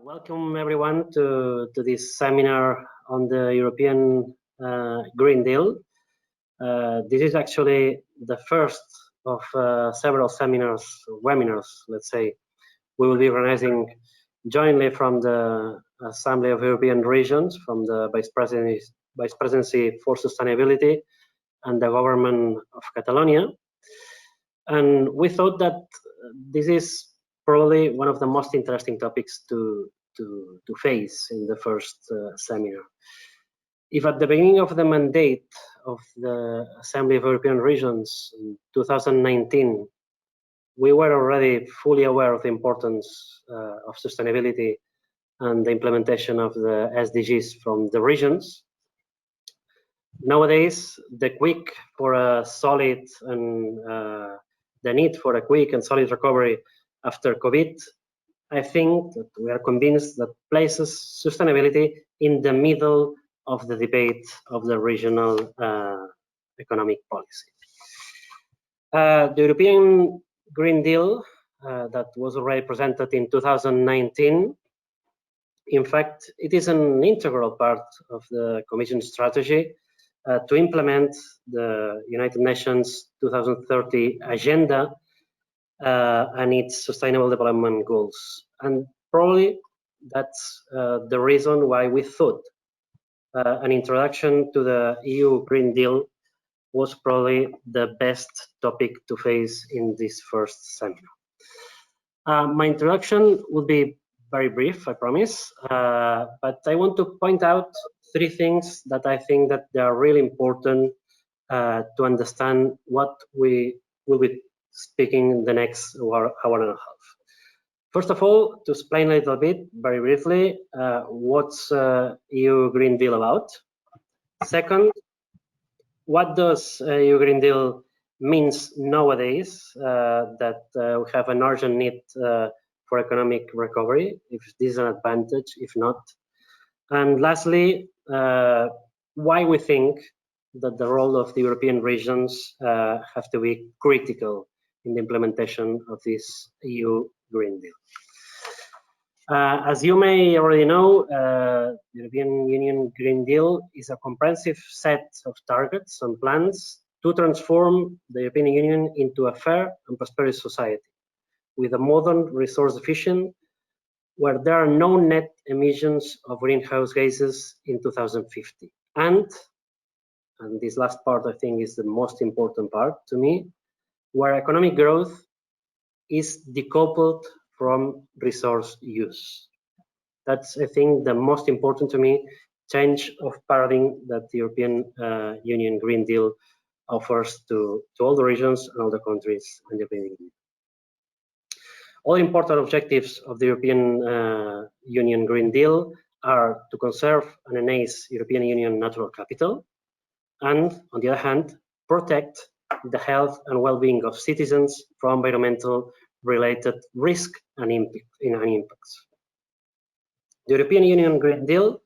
Welcome everyone to this seminar on the European Green Deal. This is actually the first of several seminars, webinars, let's say, we will be organizing jointly from the Assembly of European Regions, from the Vice Presidency for Sustainability and the Government of Catalonia. And we thought that this is probably one of the most interesting topics to face in the first seminar. If at the beginning of the mandate of the Assembly of European Regions in 2019, we were already fully aware of the importance of sustainability and the implementation of the SDGs from the regions, nowadays the need for a quick and solid recovery after COVID, I think that we are convinced that places sustainability in the middle of the debate of the regional economic policy. The European Green Deal that was already presented in 2019, in fact, it is an integral part of the Commission strategy to implement the United Nations 2030 agenda and its sustainable development goals. And probably that's the reason why we thought an introduction to the EU Green Deal was probably the best topic to face in this first seminar. My introduction will be very brief, I promise, but I want to point out three things that I think that they are really important to understand what we will be speaking in the next hour and a half. First of all, to explain a little bit, very briefly, what's EU Green Deal about? Second, what does EU Green Deal means nowadays that we have an urgent need for economic recovery, if this is an advantage, if not. And lastly, why we think that the role of the European regions have to be critical in the implementation of this EU Green Deal. As you may already know, the European Union Green Deal is a comprehensive set of targets and plans to transform the European Union into a fair and prosperous society with a modern, resource efficient, where there are no net emissions of greenhouse gases in 2050. And this last part I think is the most important part to me, where economic growth is decoupled from resource use. That's, I think, the most important to me change of paradigm that the European Union Green Deal offers to all the regions and all the countries in the European Union. All important objectives of the European Union Green Deal are to conserve and enhance European Union natural capital, and on the other hand, protect the health and well-being of citizens from environmental related risk and impacts. The European Union Green Deal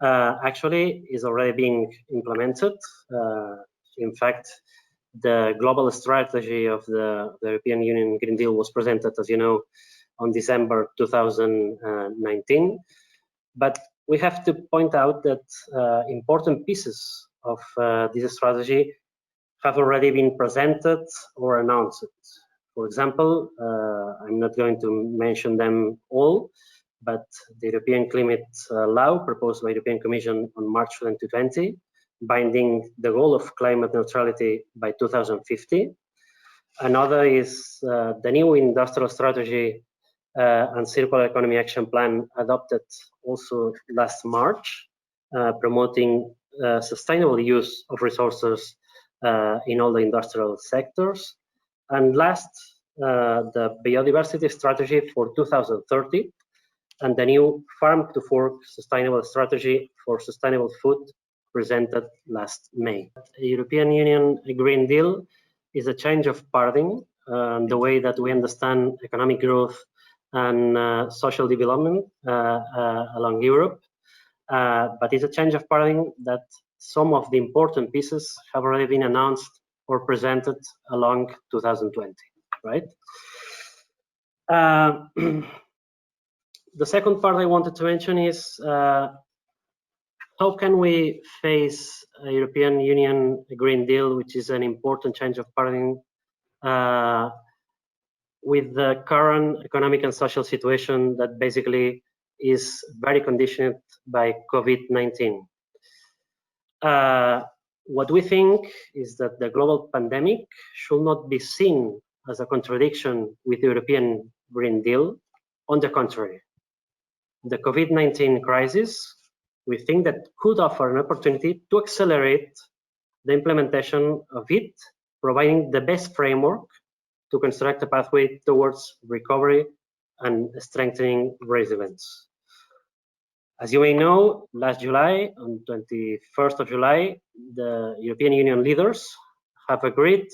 actually is already being implemented. In fact, the global strategy of the European Union Green Deal was presented, as you know, on December 2019. But we have to point out that important pieces of this strategy have already been presented or announced. For example, I'm not going to mention them all, but the European Climate Law proposed by the European Commission on March 2020, binding the goal of climate neutrality by 2050. Another is the new industrial strategy and circular economy action plan adopted also last March, promoting sustainable use of resources in all the industrial sectors. And last, the biodiversity strategy for 2030 and the new farm to fork sustainable strategy for sustainable food presented last May. The European Union Green Deal is a change of paradigm, the way that we understand economic growth and social development along Europe. But it's a change of paradigm that some of the important pieces have already been announced or presented along 2020, right? The second part I wanted to mention is how can we face a European Union Green Deal, which is an important change of paradigm, with the current economic and social situation that basically is very conditioned by COVID-19. What we think is that the global pandemic should not be seen as a contradiction with the European Green Deal. On the contrary, the COVID-19 crisis, we think that could offer an opportunity to accelerate the implementation of it, providing the best framework to construct a pathway towards recovery and strengthening resilience. As you may know, last July, on 21st of July, the European Union leaders have agreed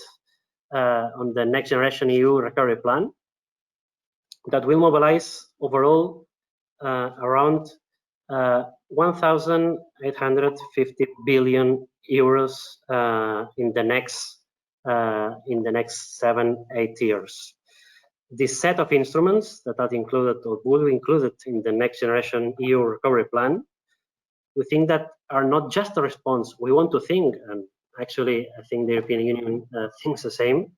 on the Next Generation EU Recovery Plan that will mobilize overall around 1,850 billion euros in the next 7-8 years. This set of instruments that are included or will be included in the Next Generation EU Recovery Plan, we think that are not just a response. We want to think, and actually I think the European Union thinks the same,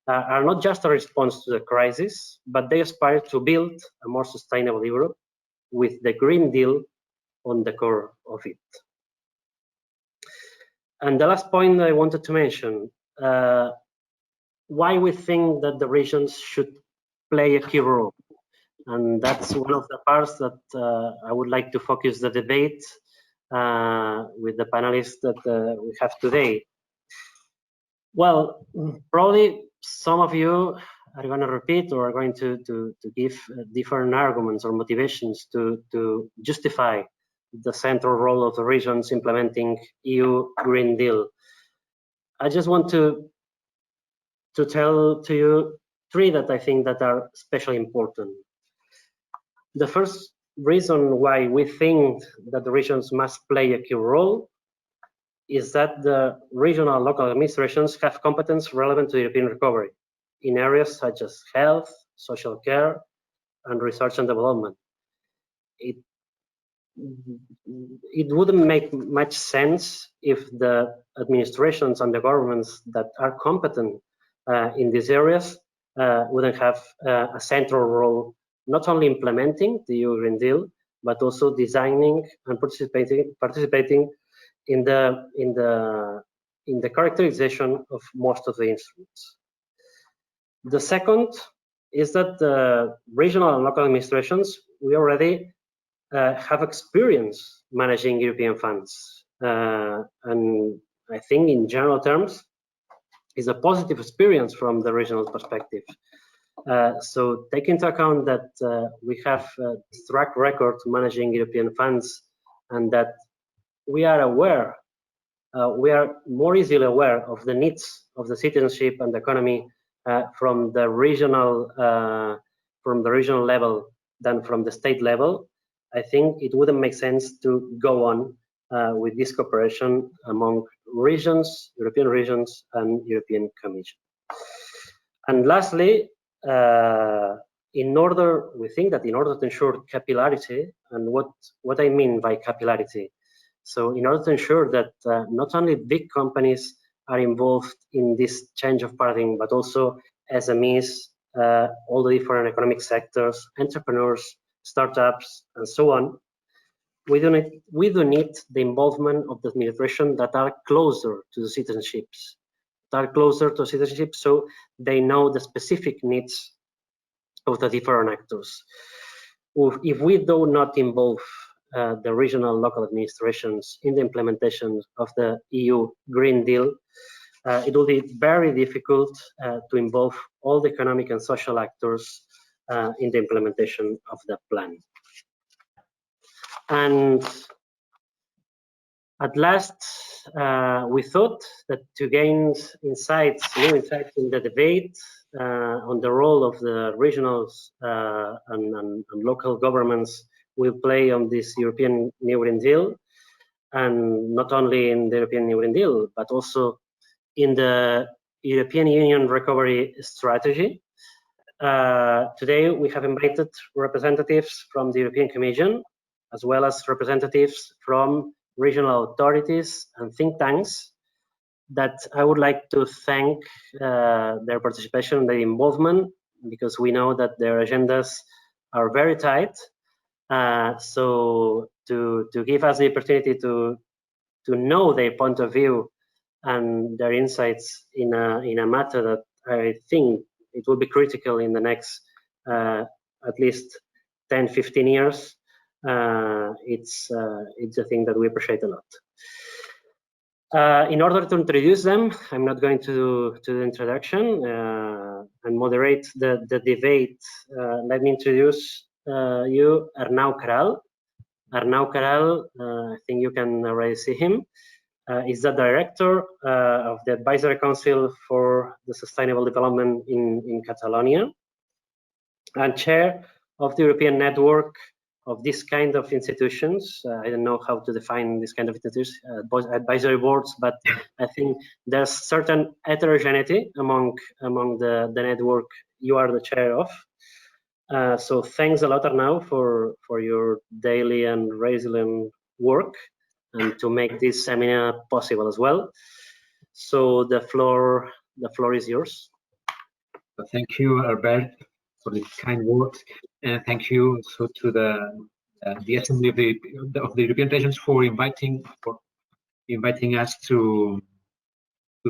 are not just a response to the crisis, but they aspire to build a more sustainable Europe with the Green Deal on the core of it. And the last point I wanted to mention, why we think that the regions should play a key role. And that's one of the parts that I would like to focus the debate with the panelists that we have today. Well, probably some of you are going to repeat or are going to give different arguments or motivations to justify the central role of the regions implementing EU Green Deal. I just want to tell to you three that I think that are especially important. The first reason why we think that the regions must play a key role is that the regional and local administrations have competence relevant to European recovery in areas such as health, social care, and research and development. It wouldn't make much sense if the administrations and the governments that are competent in these areas wouldn't have a central role, not only implementing the EU Green Deal, but also designing and participating in the characterization of most of the instruments. The second is that the regional and local administrations, we already have experience managing European funds. And I think in general terms, is a positive experience from the regional perspective. So take into account that we have a track record managing European funds and that we are aware, we are more easily aware of the needs of the citizenship and the economy from the regional level than from the state level. I think it wouldn't make sense to go on with this cooperation among regions, European regions, and European Commission. And lastly, we think that in order to ensure capillarity, and what I mean by capillarity, so in order to ensure that not only big companies are involved in this change of paradigm, but also SMEs, all the different economic sectors, entrepreneurs, startups, and so on, we do need the involvement of the administration that are closer to the citizenships, so they know the specific needs of the different actors. If we do not involve the regional local administrations in the implementation of the EU Green Deal, it will be very difficult to involve all the economic and social actors in the implementation of the plan. And at last, we thought that to gain new insights in the debate on the role of the regionals and local governments will play on this European New Green Deal, and not only in the European New Green Deal, but also in the European Union Recovery Strategy. Today, we have invited representatives from the European Commission, as well as representatives from regional authorities and think tanks that I would like to thank their participation and their involvement, because we know that their agendas are very tight. So to give us the opportunity to know their point of view and their insights in a matter that I think it will be critical in the next at least 10, 15 years, it's a thing that we appreciate a lot. In order to introduce them, I'm not going to do the introduction and moderate the debate. Let me introduce you, Arnau Caral. Arnau Caral, I think you can already see him, is the director of the Advisory Council for the Sustainable Development in Catalonia and chair of the European Network of this kind of institutions. I don't know how to define this kind of institutions, advisory boards, but I think there's certain heterogeneity among the network you are the chair of. So thanks a lot, Arnau, for your daily and resilient work and to make this seminar possible as well. So the floor is yours. Thank you, Albert, for the kind words, and thank you also to the Assembly of the European Regions for inviting us to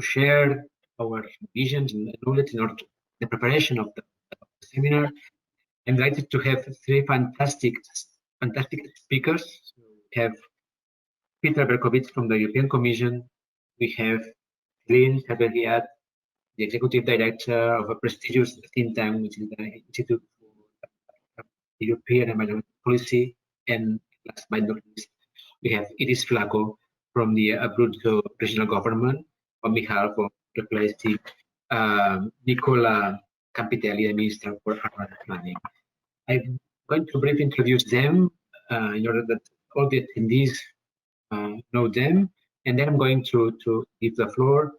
share our visions and knowledge in order to the preparation of the seminar. I'm delighted to have three fantastic speakers. We have Peter Berkowitz from the European Commission. We have Lynn Saberiad, the Executive Director of a prestigious think tank, which is the Institute for European Environmental Policy. And last but not least, we have Iris Flaco from the Abruzzo Regional Government on behalf of replacing Nicola Campitelli, the Minister for Urban Planning. I'm going to briefly introduce them in order that all the attendees know them, and then I'm going to give the floor.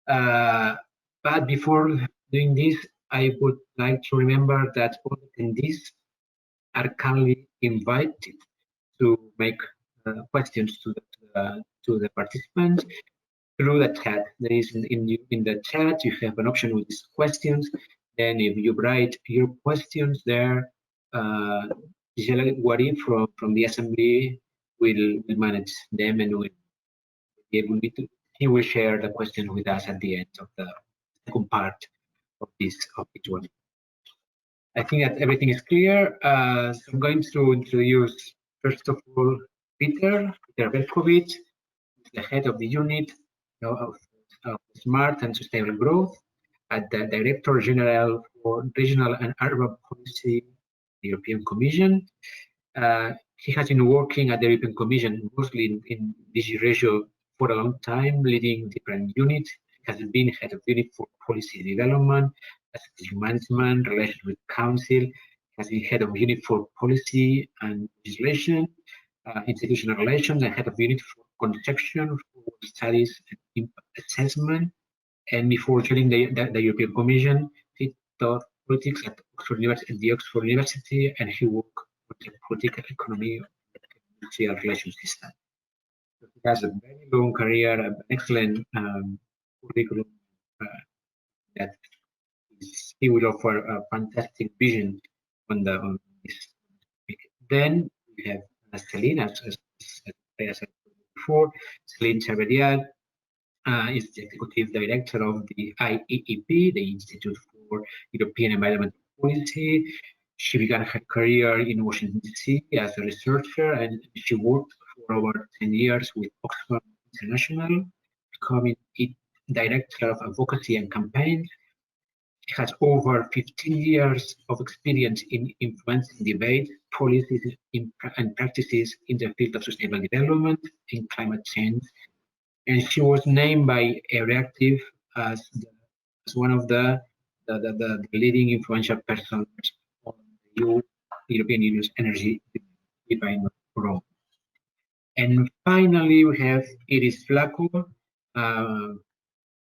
But before doing this, I would like to remember that all attendees are kindly invited to make questions to the participants through the chat. There is in the chat, you have an option with these questions. Then if you write your questions there, Gisela Guari from the Assembly will manage them, and he will share the question with us at the end of the second part of each one. I think that everything is clear. So I'm going to introduce, first of all, Peter Berkowitz, the head of the unit of Smart and Sustainable Growth at the Director General for Regional and Urban Policy, the European Commission. He has been working at the European Commission, mostly in DG Regio, for a long time, leading different units. He has been head of unit for policy development, strategic management, relations with council. He has been head of unit for policy and legislation, institutional relations, and head of unit for conception, for studies and impact assessment. And before joining the European Commission, he taught politics at the Oxford University, and he worked with the political economy of industrial relations design. So he has a very long career, an excellent curriculum that he will offer a fantastic vision on this topic. Then we have Celine, as I said before. Celine Saberiad is the Executive Director of the IEEP, the Institute for European Environmental Policy. She began her career in Washington, D.C. as a researcher, and she worked for over 10 years with Oxfam International, becoming its Director of Advocacy and Campaigns. She has over 15 years of experience in influencing debate, policies, and practices in the field of sustainable development and climate change. And she was named by Euractiv as one of the leading influential persons on the European Union's energy, if I'm not wrong. And finally, we have Iris Flaco.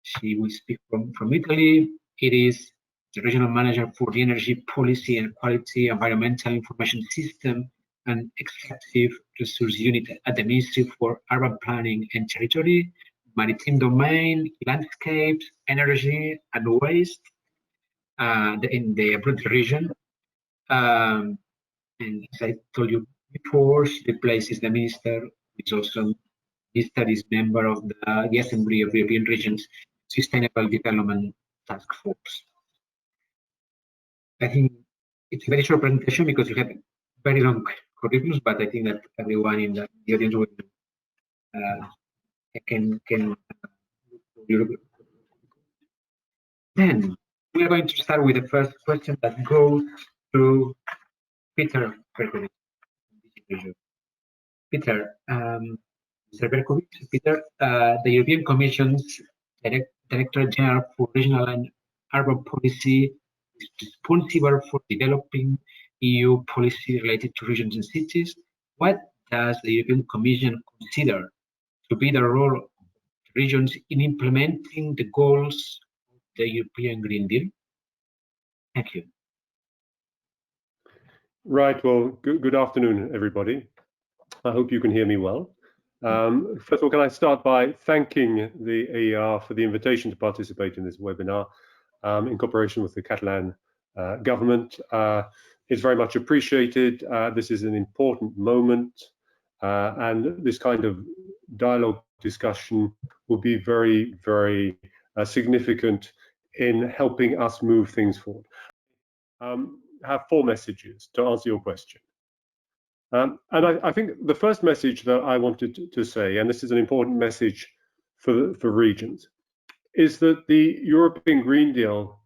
She will speak from Italy. Iris the regional manager for the energy policy and quality environmental information system and executive resource unit at the Ministry for Urban Planning and Territory, Maritime Domain, Landscapes, Energy and Waste in the Abruzzo region. And as I told you before, she replaces the minister, which also minister is member of the Assembly of European Regions Sustainable Development Task Force. I think it's a very short presentation because you have very long curriculums, but I think that everyone in the audience will can. Then we are going to start with the first question that goes to Peter Berkowitz. Peter, Mr. Berkowitz, Peter, the European Commission's Director General for Regional and Urban Policy is responsible for developing EU policy related to regions and cities. What does the European Commission consider to be the role of regions in implementing the goals of the European Green Deal? Thank you. Right, well, good afternoon, everybody. I hope you can hear me well. First of all, can I start by thanking the AER for the invitation to participate in this webinar in cooperation with the Catalan government. It's very much appreciated. This is an important moment, and this kind of dialogue discussion will be very, very significant in helping us move things forward. I have 4 messages to answer your question. And I think the first message that I wanted to say, and this is an important message for regions, is that the European Green Deal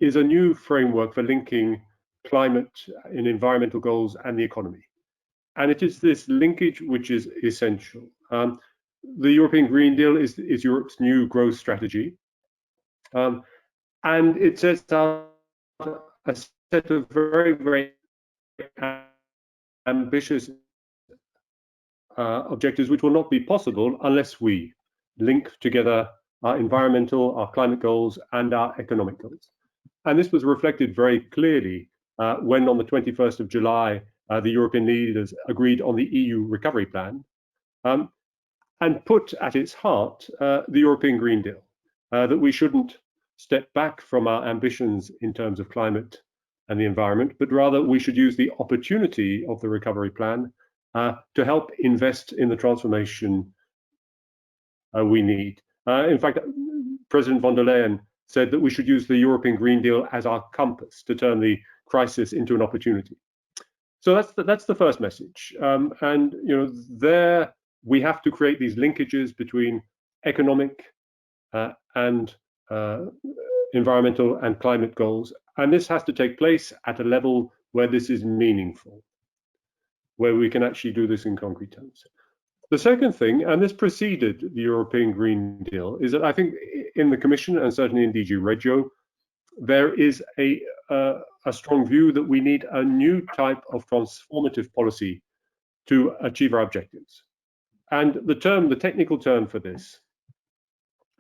is a new framework for linking climate and environmental goals and the economy. And it is this linkage which is essential. The European Green Deal is Europe's new growth strategy. And it sets out a set of very, very ambitious objectives which will not be possible unless we link together our environmental, our climate goals and our economic goals. And this was reflected very clearly when on the 21st of July, the European leaders agreed on the EU recovery plan and put at its heart the European Green Deal, that we shouldn't step back from our ambitions in terms of climate and the environment, but rather we should use the opportunity of the recovery plan to help invest in the transformation we need. In fact, President von der Leyen said that we should use the European Green Deal as our compass to turn the crisis into an opportunity. So that's the first message. And there we have to create these linkages between economic and environmental and climate goals. And this has to take place at a level where this is meaningful, where we can actually do this in concrete terms. The second thing, and this preceded the European Green Deal, is that I think in the Commission and certainly in DG Regio, there is a strong view that we need a new type of transformative policy to achieve our objectives. And the technical term for this,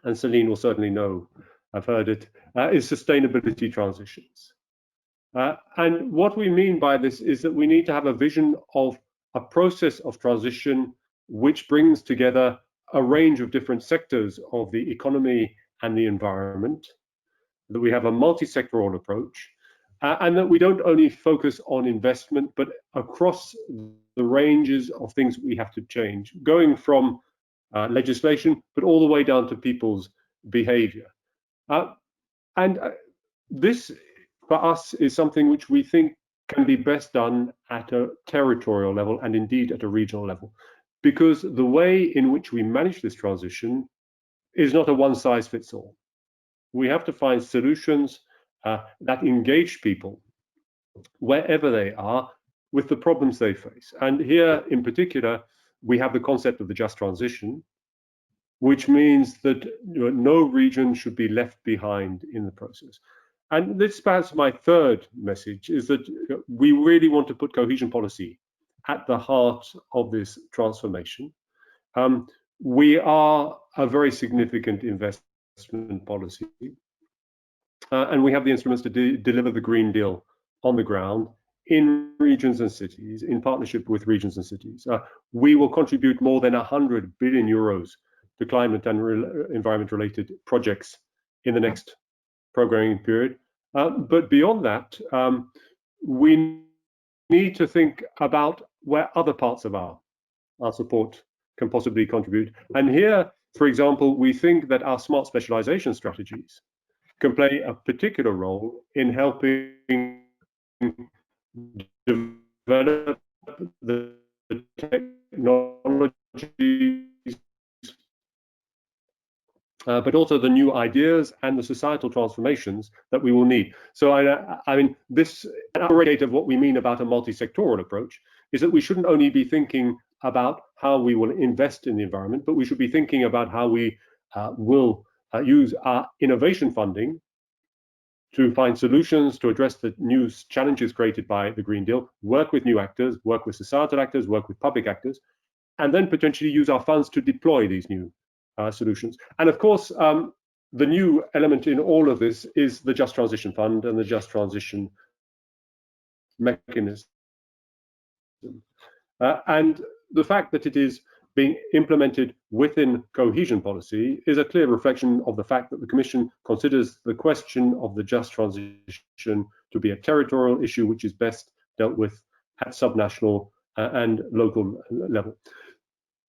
and Celine will certainly know, I've heard it, is sustainability transitions. And what we mean by this is that we need to have a vision of a process of transition which brings together a range of different sectors of the economy and the environment, that we have a multi-sectoral approach, and that we don't only focus on investment, but across the ranges of things we have to change, going from legislation, but all the way down to people's behavior. This, for us, is something which we think can be best done at a territorial level and indeed at a regional level, because the way in which we manage this transition is not a one-size-fits-all. We have to find solutions that engage people wherever they are with the problems they face. And here, in particular, we have the concept of the just transition, which means that no region should be left behind in the process. And this is perhaps my third message, is that we really want to put cohesion policy at the heart of this transformation. We are a very significant investment policy. and we have the instruments to deliver the Green Deal on the ground in regions and cities, in partnership with regions and cities. We will contribute more than 100 billion euros to climate and environment-related projects in the next programming period. But beyond that, we need to think about where other parts of our support can possibly contribute. And here, for example, we think that our smart specialization strategies can play a particular role in helping develop the technologies, but also the new ideas and the societal transformations that we will need. So I mean, this rate of what we mean about a multi-sectoral approach is that we shouldn't only be thinking about how we will invest in the environment, but we should be thinking about how we will use our innovation funding to find solutions to address the new challenges created by the Green Deal, work with new actors, work with societal actors, work with public actors, and then potentially use our funds to deploy these new solutions. And of course, the new element in all of this is the Just Transition Fund and the Just Transition mechanism. And the fact that it is being implemented within cohesion policy is a clear reflection of the fact that the Commission considers the question of the just transition to be a territorial issue which is best dealt with at subnational and local level.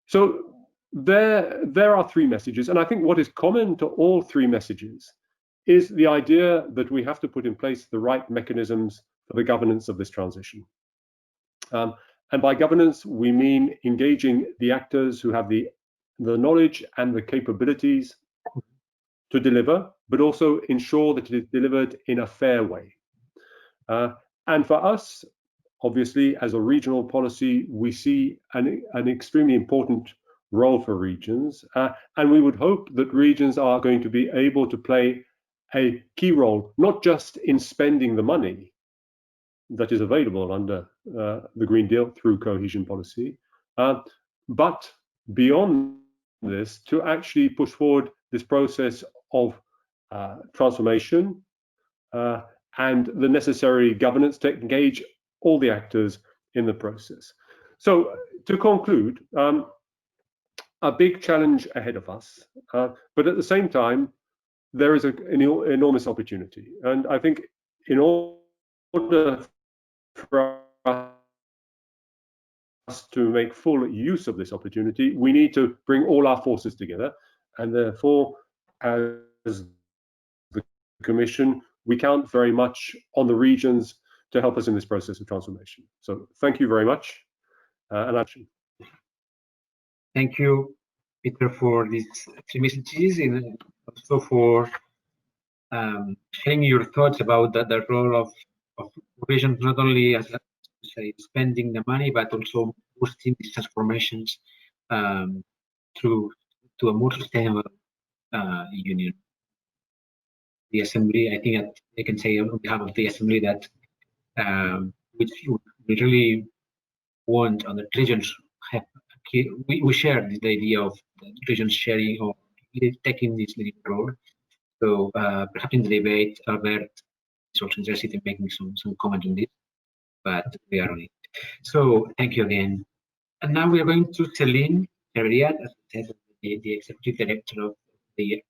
So there are three messages, and I think what is common to all three messages is the idea that we have to put in place the right mechanisms for the governance of this transition. And by governance, we mean engaging the actors who have the knowledge and the capabilities to deliver, but also ensure that it is delivered in a fair way. And for us, obviously, as a regional policy, we see an extremely important role for regions. And we would hope that regions are going to be able to play a key role, not just in spending the money that is available under the Green Deal through cohesion policy, but beyond this, to actually push forward this process of transformation and the necessary governance to engage all the actors in the process. So to conclude, a big challenge ahead of us, but at the same time, there is an enormous opportunity. And I think in order for us to make full use of this opportunity, we need to bring all our forces together. And therefore, as the Commission, we count very much on the regions to help us in this process of transformation. So thank you very much. Thank you, Peter, for these three messages, and also for sharing your thoughts about the role of regions, not only as spending the money, but also boosting these transformations to a more sustainable union. The Assembly, I think that I can say on behalf of the Assembly that we really want, and the regions have, we share the idea of the regions sharing or taking this leading role. So perhaps in the debate, Albert is also interested in making some comment on this, but we are on it. So thank you again. And now we are going to Celine Herriat, as I said, the Executive Director of the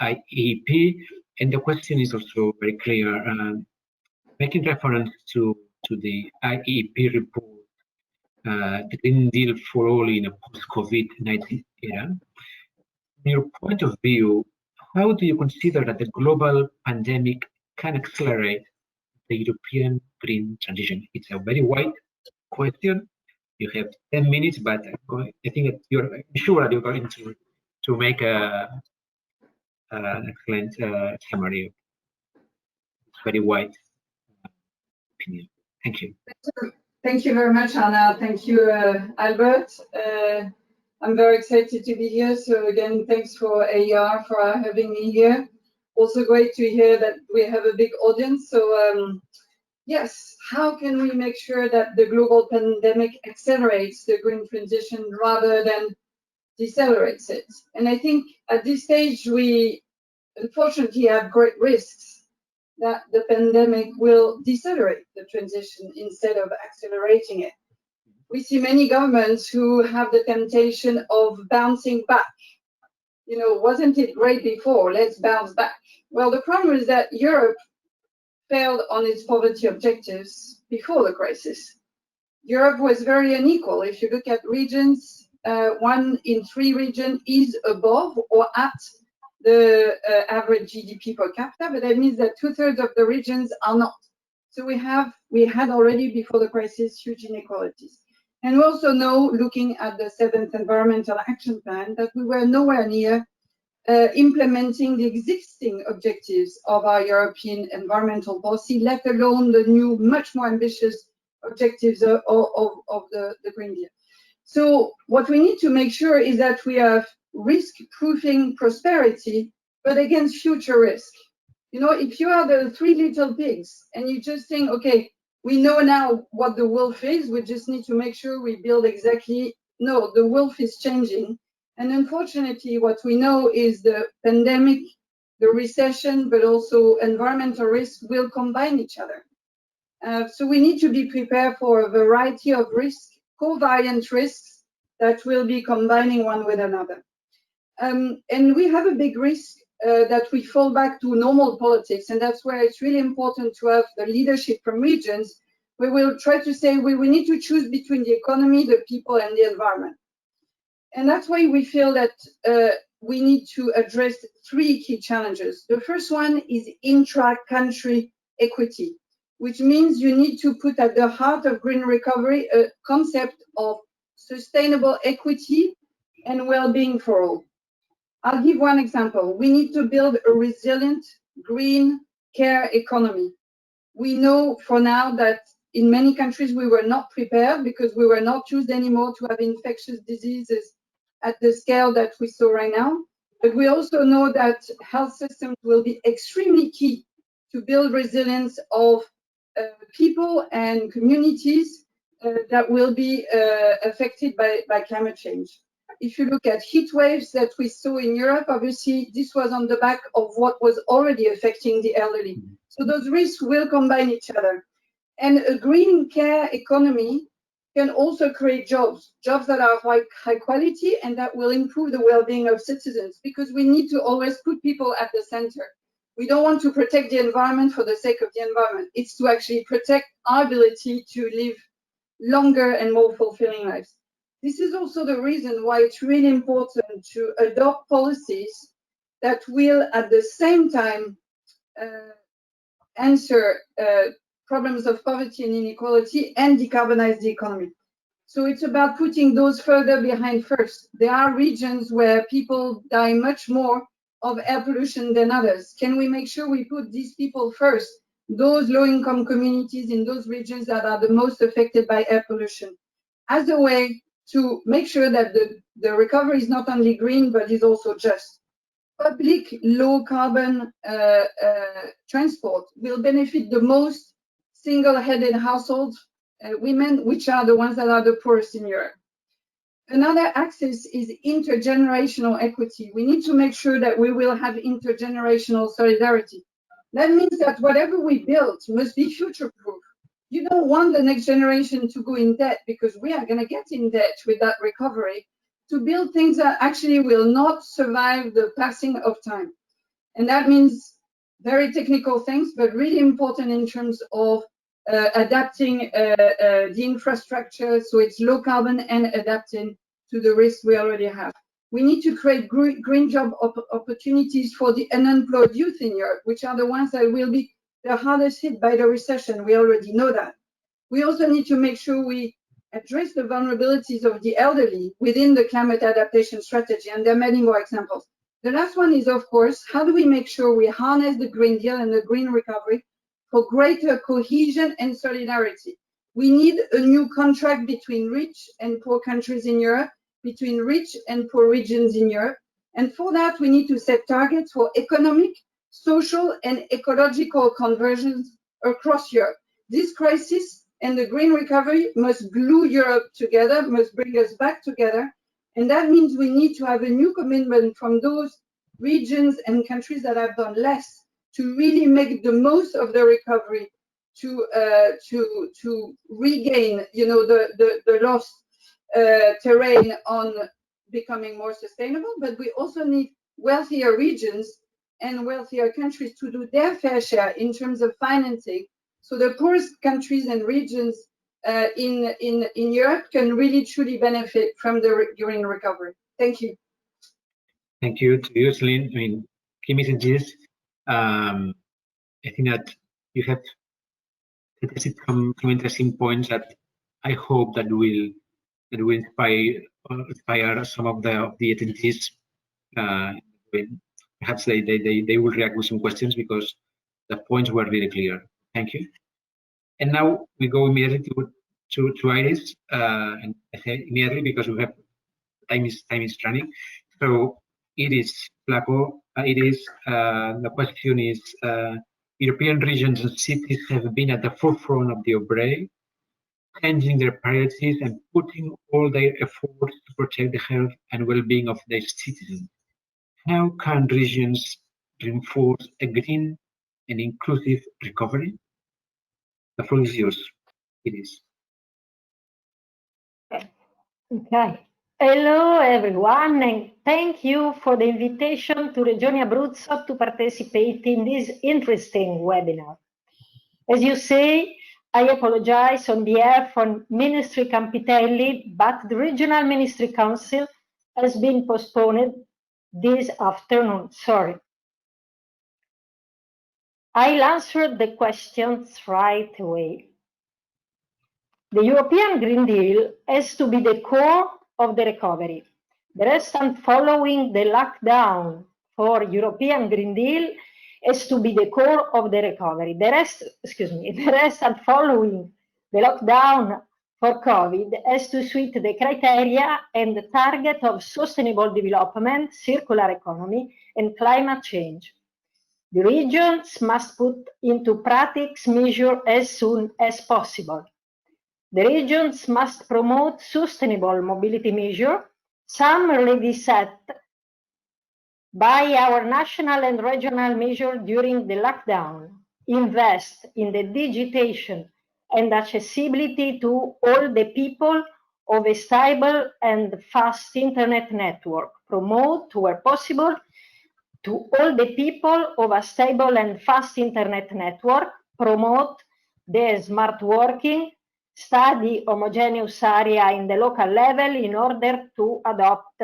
IEP. And the question is also very clear, making reference to the IEP report, the Green Deal for All in a post-COVID-19 era. From your point of view, how do you consider that the global pandemic can accelerate the European green transition? It's a very wide question. You have 10 minutes, but I think that you're sure that you're going to make an excellent summary. It's very wide opinion. Thank you. Thank you very much, Anna. Thank you, Albert. I'm very excited to be here. So again, thanks for AER for having me here. Also great to hear that we have a big audience. So yes, how can we make sure that the global pandemic accelerates the green transition rather than decelerates it? And I think at this stage, we unfortunately have great risks that the pandemic will decelerate the transition instead of accelerating it. We see many governments who have the temptation of bouncing back. You know, wasn't it great before? Let's bounce back. Well, the problem is that Europe failed on its poverty objectives before the crisis. Europe was very unequal. If you look at regions, 1 in 3 regions is above or at the average GDP per capita, but that means that 2/3 of the regions are not. So we had already before the crisis huge inequalities. And we also know, looking at the 7th Environmental Action Plan, that we were nowhere near implementing the existing objectives of our European environmental policy, let alone the new, much more ambitious objectives of the Green Deal. So what we need to make sure is that we have risk-proofing prosperity, but against future risk. You know, if you are the 3 little pigs and you just think, okay, we know now what the wolf is, we just need to make sure we build exactly. No, the wolf is changing. And unfortunately, what we know is the pandemic, the recession, but also environmental risks will combine each other. So we need to be prepared for a variety of risks, covariant risks that will be combining one with another. And we have a big risk that we fall back to normal politics, and that's where it's really important to have the leadership from regions. We will try to say we need to choose between the economy, the people, and the environment. And that's why we feel that we need to address 3 key challenges. The first one is intra-country equity, which means you need to put at the heart of green recovery a concept of sustainable equity and well-being for all. I'll give one example. We need to build a resilient green care economy. We know for now that in many countries we were not prepared because we were not used anymore to have infectious diseases at the scale that we saw right now. But we also know that health systems will be extremely key to build resilience of people and communities that will be affected by climate change. If you look at heat waves that we saw in Europe, obviously this was on the back of what was already affecting the elderly. So those risks will combine each other. And a green care economy can also create jobs that are high quality and that will improve the well-being of citizens, because we need to always put people at the center. We don't want to protect the environment for the sake of the environment. It's to actually protect our ability to live longer and more fulfilling lives. This is also the reason why it's really important to adopt policies that will at the same time answer problems of poverty and inequality and decarbonize the economy. So it's about putting those further behind first. There are regions where people die much more of air pollution than others. Can we make sure we put these people first, those low-income communities in those regions that are the most affected by air pollution, as a way to make sure that the recovery is not only green, but is also just. Public low-carbon transport will benefit the most single-headed households, women, which are the ones that are the poorest in Europe. Another axis is intergenerational equity. We need to make sure that we will have intergenerational solidarity. That means that whatever we build must be future-proof. You don't want the next generation to go in debt, because we are going to get in debt with that recovery, to build things that actually will not survive the passing of time. And that means very technical things, but really important in terms of adapting the infrastructure so it's low carbon and adapting to the risks we already have. We need to create green job opportunities for the unemployed youth in Europe, which are the ones that will be the hardest hit by the recession. We already know that. We also need to make sure we address the vulnerabilities of the elderly within the climate adaptation strategy, and there are many more examples. The last one is, of course, how do we make sure we harness the Green Deal and the green recovery for greater cohesion and solidarity? We need a new contract between rich and poor countries in Europe, between rich and poor regions in Europe. And for that, we need to set targets for economic, social, and ecological conversions across Europe. This crisis and the green recovery must glue Europe together, must bring us back together. And that means we need to have a new commitment from those regions and countries that have done less to really make the most of the recovery, to regain, you know, the lost terrain on becoming more sustainable. But we also need wealthier regions and wealthier countries to do their fair share in terms of financing. So the poorest countries and regions in Europe can really truly benefit from the green recovery. Thank you. Thank you to you, Celine. I mean, key messages. I think that you have suggested some interesting points that I hope that will inspire some of the attendees. Perhaps they will react with some questions because the points were really clear. Thank you. And now we go immediately to Iris, and I say immediately because we have time is running. So Iris Flaco, Iris, the question is: European regions and cities have been at the forefront of the outbreak, changing their priorities and putting all their efforts to protect the health and well-being of their citizens. How can regions reinforce a green and inclusive recovery? The floor is yours. It is. Okay. Hello, everyone, and thank you for the invitation to Regione Abruzzo to participate in this interesting webinar. As you say, I apologize on behalf of Ministry Campitelli, but the Regional Ministry Council has been postponed this afternoon. Sorry. I'll answer the questions right away. The European Green Deal has to be the core of the recovery. The rest and following the lockdown for European Green Deal has to be the core of the recovery. The rest and following the lockdown for COVID has to suit the criteria and the target of sustainable development, circular economy, and climate change. The regions must put into practice measures as soon as possible. The regions must promote sustainable mobility measures, some already set by our national and regional measures during the lockdown, invest in the digitization and accessibility to all the people of a stable and fast internet network, promote, where possible, to all the people of a stable and fast internet network, promote the smart working, study homogeneous area in the local level in order to adopt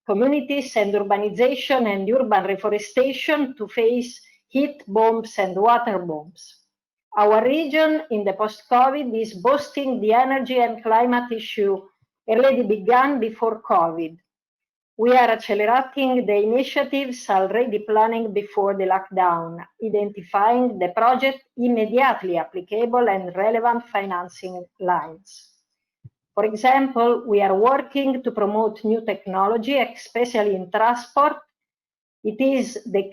communities and urbanization and urban reforestation to face heat bombs and water bombs. Our region in the post-COVID is boosting the energy and climate issue already began before COVID. We are accelerating the initiatives already planning before the lockdown, identifying the project immediately applicable and relevant financing lines. For example, we are working to promote new technology, especially in transport. It is the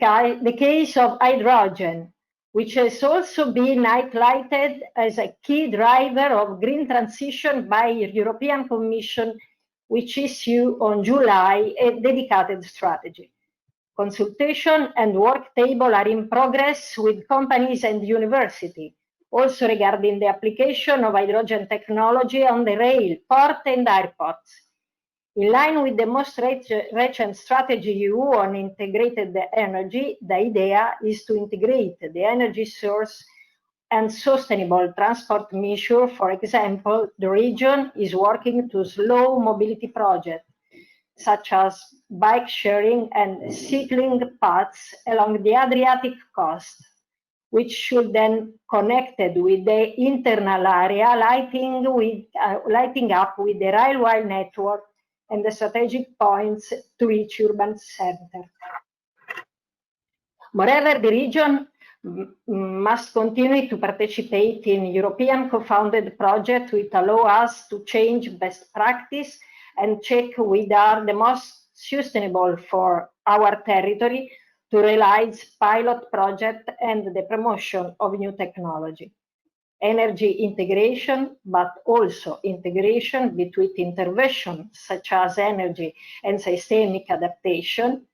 case of hydrogen, which has also been highlighted as a key driver of green transition by the European Commission, which issued on July a dedicated strategy. Consultation and work table are in progress with companies and university, also regarding the application of hydrogen technology on the rail, port and airports. In line with the most recent strategy EU on integrated energy, the idea is to integrate the energy source and sustainable transport measure. For example, the region is working to slow mobility projects, such as bike sharing and cycling paths along the Adriatic coast, which should then connected with the internal area, lighting up with the railway network and the strategic points to reach urban center. Moreover, the region must continue to participate in European co-founded projects which allow us to change best practice and check which are the most sustainable for our territory to realize pilot projects and the promotion of new technology. Energy integration, but also integration between interventions such as energy and systemic adaptation.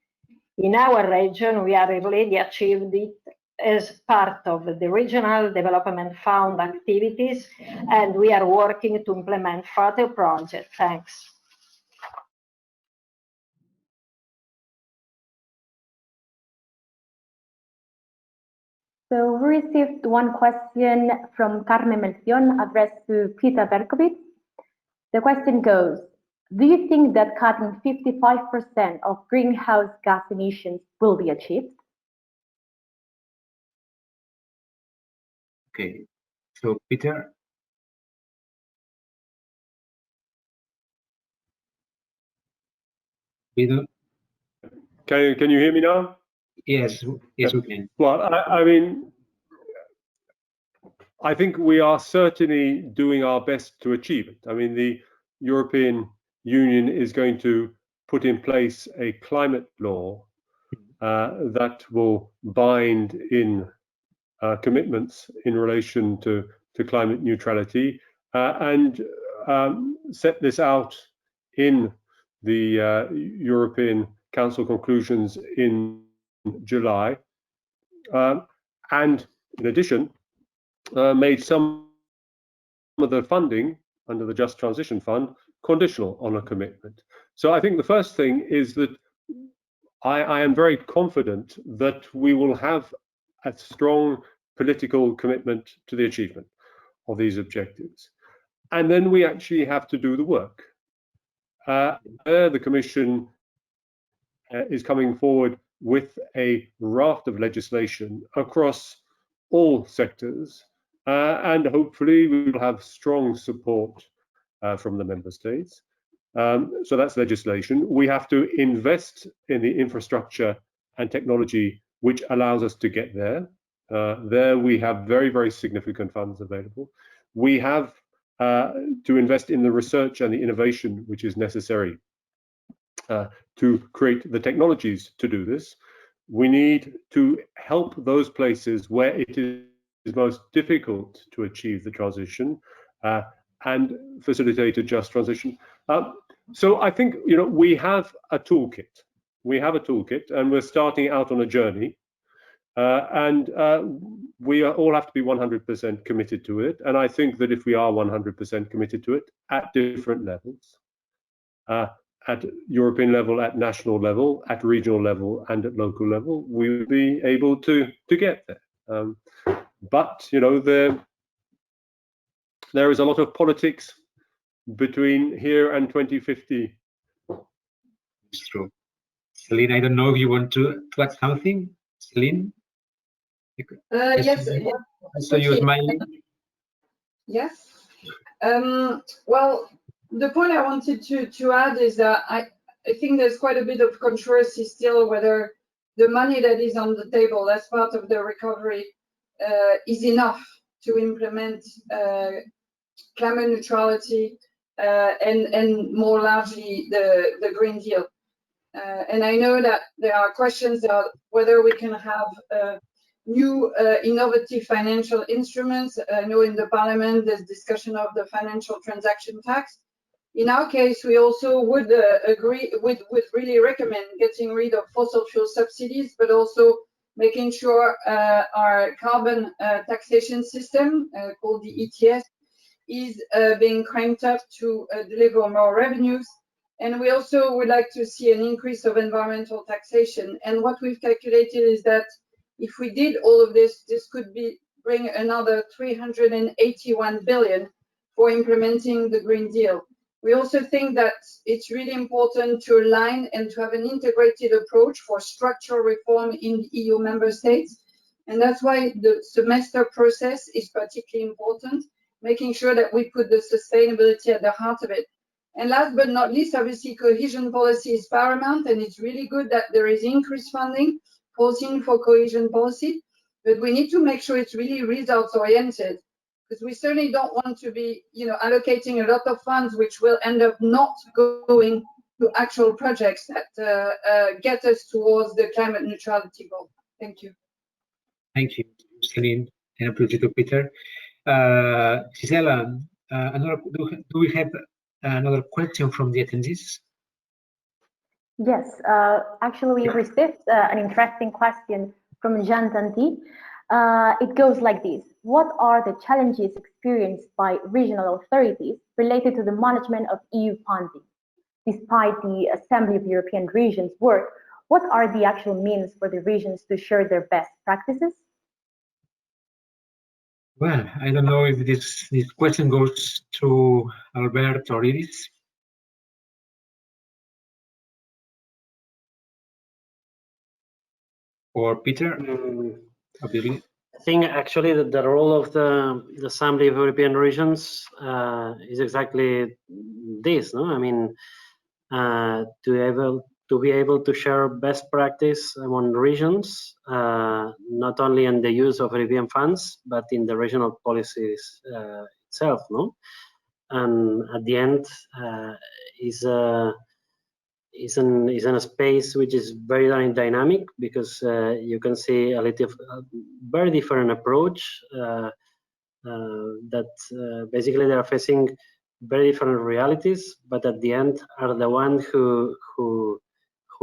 In our region, we are already achieved it as part of the Regional Development Fund activities, and we are working to implement further projects. Thanks. So we received one question from Carmen Melcion addressed to Peter Berkovits. The question goes, do you think that cutting 55% of greenhouse gas emissions will be achieved? Okay, so Peter. Can you hear me now? Yes, yes, we can. Well, I mean, I think we are certainly doing our best to achieve it. I mean, the European Union is going to put in place a climate law that will bind in commitments in relation to climate neutrality and set this out in the European Council conclusions in July, and in addition made some of the funding under the Just Transition Fund conditional on a commitment. So I think the first thing is that I am very confident that we will have a strong political commitment to the achievement of these objectives. And then we actually have to do the work. The Commission is coming forward with a raft of legislation across all sectors, and hopefully we will have strong support from the member states. So that's legislation. We have to invest in the infrastructure and technology which allows us to get there. There we have very, very significant funds available. We have to invest in the research and the innovation which is necessary to create the technologies to do this. We need to help those places where it is most difficult to achieve the transition and facilitate a just transition. So I think, you know, we have a toolkit. We have a toolkit, and we're starting out on a journey. We all have to be 100% committed to it. And I think that if we are 100% committed to it at different levels, at European level, at national level, at regional level, and at local level, we will be able to get there. But you know, there is a lot of politics between here and 2050. It's true. Celine, I don't know if you want to add something, Celine. Yes. So you're smiling. Yes. Well, the point I wanted to add is that I think there's quite a bit of controversy still whether the money that is on the table as part of the recovery is enough to implement climate neutrality and more largely the Green Deal. And I know that there are questions about whether we can have new innovative financial instruments. I know in the Parliament there's discussion of the financial transaction tax. In our case, we also would would really recommend getting rid of fossil fuel subsidies, but also making sure our carbon taxation system called the ETS is being cranked up to deliver more revenues. And we also would like to see an increase of environmental taxation. And what we've calculated is that if we did all of this, this could bring another 381 billion for implementing the Green Deal. We also think that it's really important to align and to have an integrated approach for structural reform in the EU member states. And that's why the semester process is particularly important, making sure that we put the sustainability at the heart of it. And last but not least, obviously, cohesion policy is paramount, and it's really good that there is increased funding foreseen for cohesion policy, but we need to make sure it's really results oriented, because we certainly don't want to be, you know, allocating a lot of funds which will end up not going to actual projects that get us towards the climate neutrality goal. Thank you. Thank you, Celine, and appreciate to Peter. Gisela, do we have another question from the attendees? Yes, actually we received an interesting question from Jean Tanti. It goes like this. What are the challenges experienced by regional authorities related to the management of EU funding? Despite the Assembly of European Regions work, what are the actual means for the regions to share their best practices? Well, I don't know if this question goes to Albert or Iris. Or Peter? I think actually that the role of the Assembly of European Regions is exactly this. No, I mean, to be able to share best practice among regions, not only in the use of European funds, but in the regional policies itself. No, and at the end is in a space which is very dynamic, because you can see a very different approach that basically they are facing very different realities, but at the end are the one who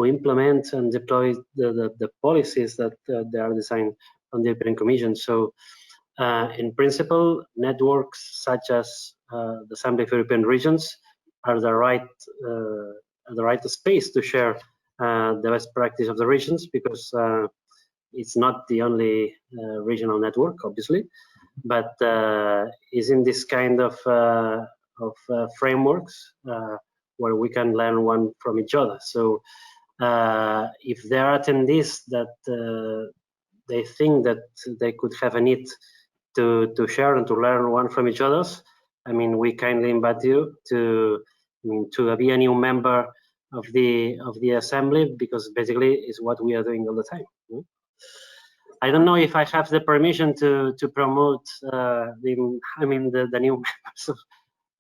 implement and deploy the policies that they are designed on the European Commission. So in principle, networks such as the Assembly of European Regions are the right space to share the best practice of the regions, because it's not the only regional network, obviously, but is in this kind of frameworks where we can learn one from each other. So if there are attendees that they think that they could have a need to share and to learn one from each other, I mean, we kindly invite you to be a new member of the Assembly, because basically is what we are doing all the time. I don't know if I have the permission to promote the new members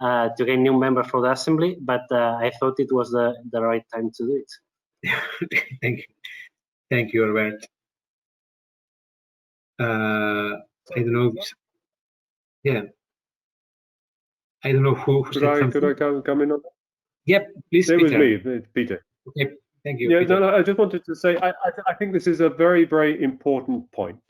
to get new member for the Assembly, but I thought it was the right time to do it. Thank you, Albert. I don't know. Yeah. I don't know who could I come in on that? Yep, please, It was Peter. me, Peter. Okay, thank you. Yeah, Peter. no, I just wanted to say I think this is a very, very important point,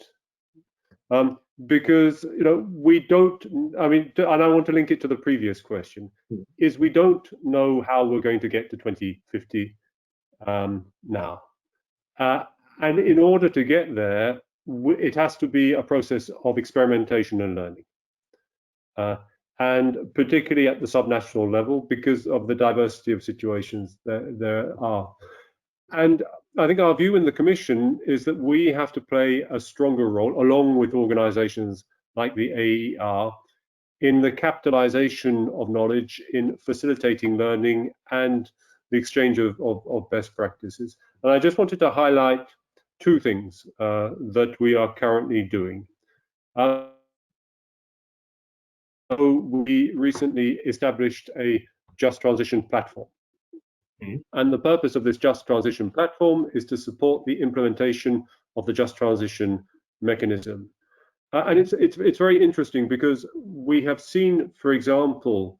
because we don't. I mean, and I want to link it to the previous question: is we don't know how we're going to get to 2050 now, and in order to get there, it has to be a process of experimentation and learning. And particularly at the subnational level, because of the diversity of situations there are. And I think our view in the Commission is that we have to play a stronger role, along with organizations like the AER, in the capitalization of knowledge, in facilitating learning and the exchange of best practices. And I just wanted to highlight two things that we are currently doing. We recently established a Just Transition platform. And the purpose of this Just Transition platform is to support the implementation of the Just Transition mechanism. And it's very interesting, because we have seen, for example,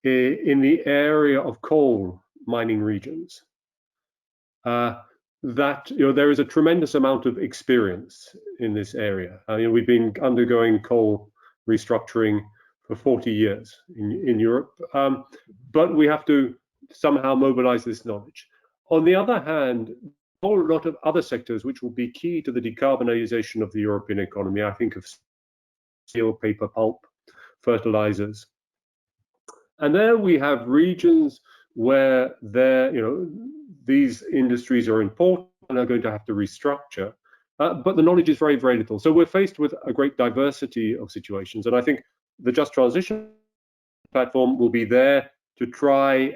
in the area of coal mining regions, that there is a tremendous amount of experience in this area. I mean, we've been undergoing coal restructuring for 40 years in Europe, but we have to somehow mobilize this knowledge. On the other hand, a whole lot of other sectors which will be key to the decarbonization of the European economy. I think of steel, paper, pulp, fertilizers. And there we have regions where these industries are important and are going to have to restructure, but the knowledge is very, very little. So we're faced with a great diversity of situations. And I think the Just Transition platform will be there to try.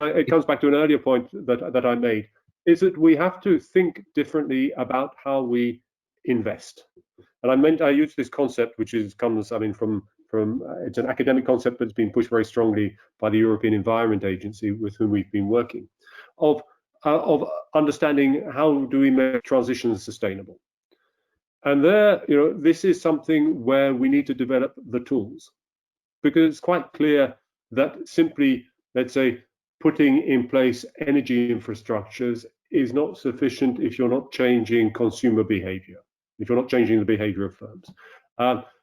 It comes back to an earlier point that I made, is that we have to think differently about how we invest. And I use this concept, which comes from it's an academic concept, but it's been pushed very strongly by the European Environment Agency, with whom we've been working, of understanding how do we make transitions sustainable. And there, this is something where we need to develop the tools, because it's quite clear that simply, let's say, putting in place energy infrastructures is not sufficient if you're not changing consumer behavior, if you're not changing the behavior of firms.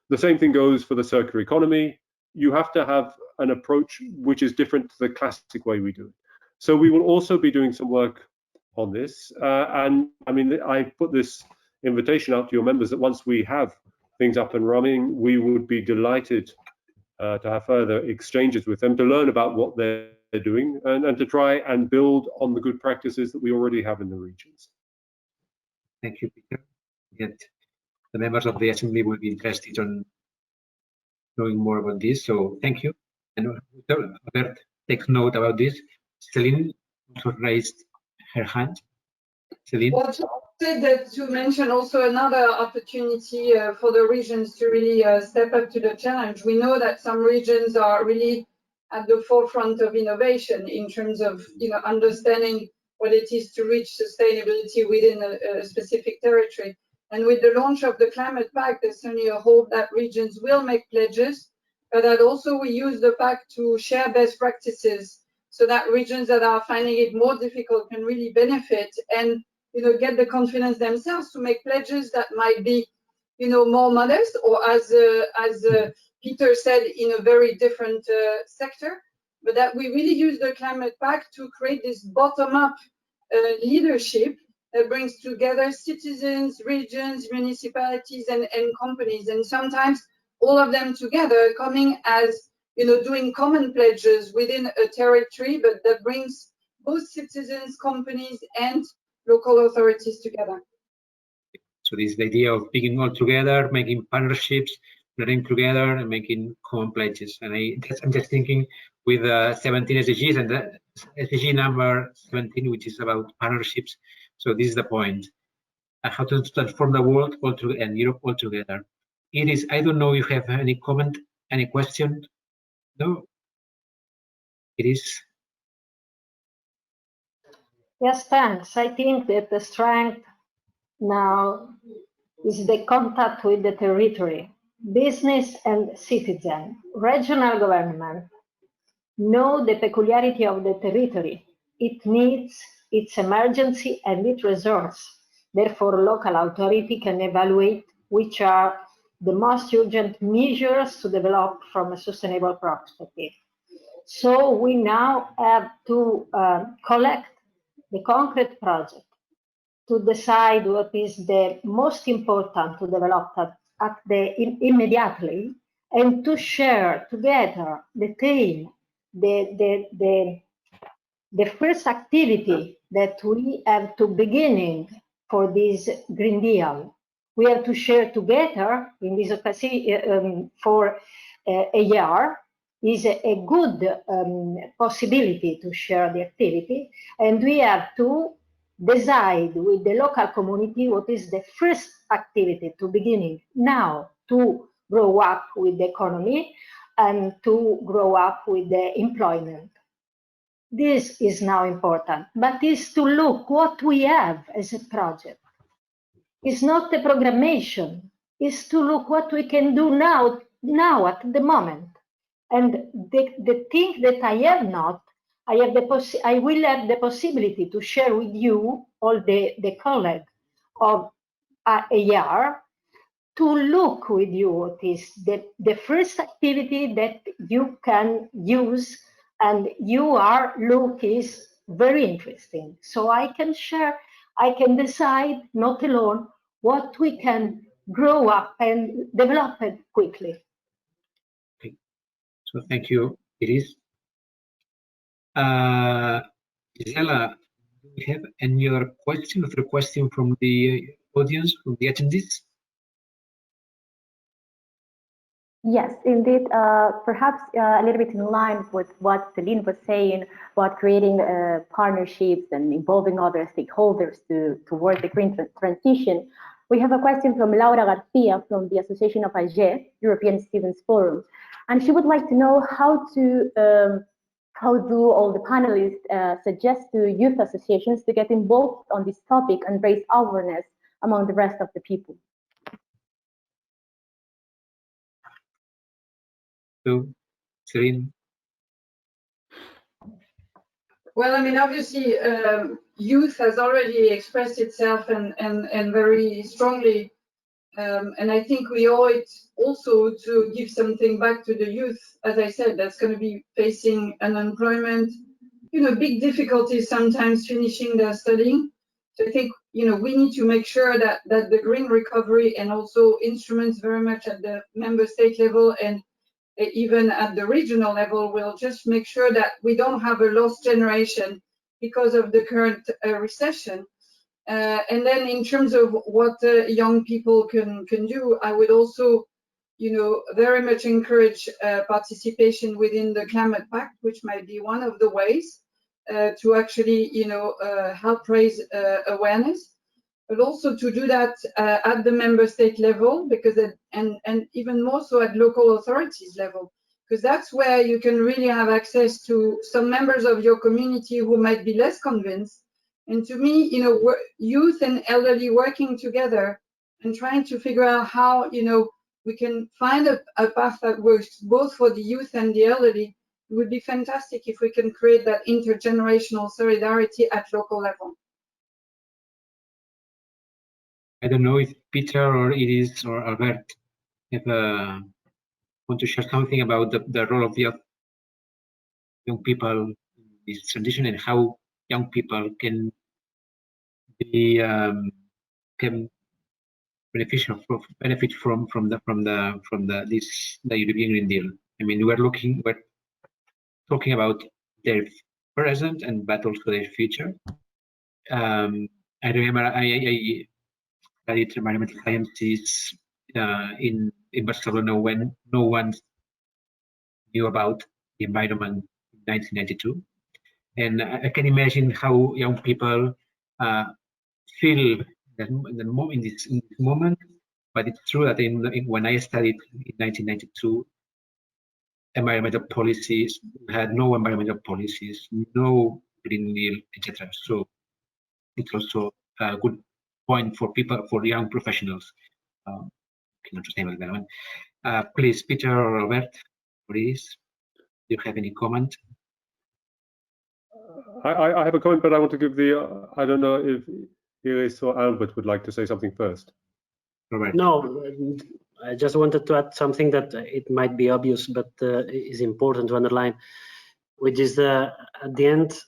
The same thing goes for the circular economy. You have to have an approach which is different to the classic way we do it. So we will also be doing some work on this. And I mean, I put this invitation out to your members that once we have things up and running, we would be delighted to have further exchanges with them to learn about what they're doing and to try and build on the good practices that we already have in the regions. Thank you, Peter. Yet the members of the Assembly will be interested in knowing more about this. So thank you. And Robert takes note about this. Celine also raised her hand. Celine. Well, to mention also another opportunity for the regions to really step up to the challenge. We know that some regions are really at the forefront of innovation in terms of understanding what it is to reach sustainability within a specific territory. And with the launch of the Climate Pact, there's certainly a hope that regions will make pledges, but that also we use the pact to share best practices so that regions that are finding it more difficult can really benefit and get the confidence themselves to make pledges that might be more modest, or as Peter said, in a very different sector, but that we really use the Climate Pact to create this bottom-up leadership that brings together citizens, regions, municipalities, and companies, and sometimes all of them together coming as doing common pledges within a territory, but that brings both citizens, companies, and local authorities together. So this is the idea of being all together, making partnerships, learning together, and making common pledges. And I'm just thinking with 17 SDGs and the SDG number 17, which is about partnerships. So this is the point. How to transform the world all together and Europe all together. It is. I don't know if you have any comment, any question. No. It is. Yes, thanks. I think that the strength now is the contact with the territory, business and citizen, regional government. Know the peculiarity of the territory, its needs, its emergency and its resource. Therefore, local authority can evaluate which are the most urgent measures to develop from a sustainable perspective. So we now have to collect the concrete project to decide what is the most important to develop immediately, and to share together the team, the first activity that we have to beginning for this Green Deal. We have to share together in this occasion for a year is a good possibility to share the activity, and we have to decide with the local community what is the first activity to beginning now to grow up with the economy and to grow up with the employment. This is now important, but is to look what we have as a project. It's not the programmation, it's to look what we can do now at the moment. And the thing that I have not, I will have the possibility to share with you, all the colleagues of a year, to look with you what is the first activity that you can use, and look is very interesting. So I can share, I can decide, not alone, what we can grow up and develop it quickly. Okay. So thank you, Iris. Gisela, do we have any other question from the audience, from the attendees? Yes, indeed. Perhaps a little bit in line with what Celine was saying about creating partnerships and involving other stakeholders towards the green transition. We have a question from Laura Garcia from the Association of AGE, European Students Forum, and she would like to know how do all the panelists suggest to youth associations to get involved on this topic and raise awareness among the rest of the people. So, Celine. Well, I mean, obviously, youth has already expressed itself and very strongly. And I think we owe it also to give something back to the youth, as I said, that's going to be facing unemployment, big difficulties sometimes finishing their studying. So I think, we need to make sure that the green recovery and also instruments very much at the member state level and even at the regional level will just make sure that we don't have a lost generation because of the current recession. And then in terms of what young people can do, I would also, very much encourage participation within the Climate Pact, which might be one of the ways to actually, help raise awareness, but also to do that at the member state level, because and even more so at local authorities level, because that's where you can really have access to some members of your community who might be less convinced. And to me, youth and elderly working together and trying to figure out how, we can find a path that works both for the youth and the elderly. It would be fantastic if we can create that intergenerational solidarity at local level. I don't know if Peter or Iris or Albert want to share something about the role of young people in this transition and how young people can be benefit from the European Green Deal. I mean, we're talking about their present but also their future. I remember I studied environmental sciences in Barcelona when no one knew about the environment in 1992, and I can imagine how young people feel in this moment. But it's true that when I studied in 1992, environmental policies had no environmental policies, no Green Deal, etc. So it's also a good point for young professionals in sustainable development. Please, Peter or Robert, please, do you have any comment? I have a comment, but I want to give I don't know if Iris or Albert would like to say something first. Robert. No, I just wanted to add something that it might be obvious, but is important to underline, which is at the end,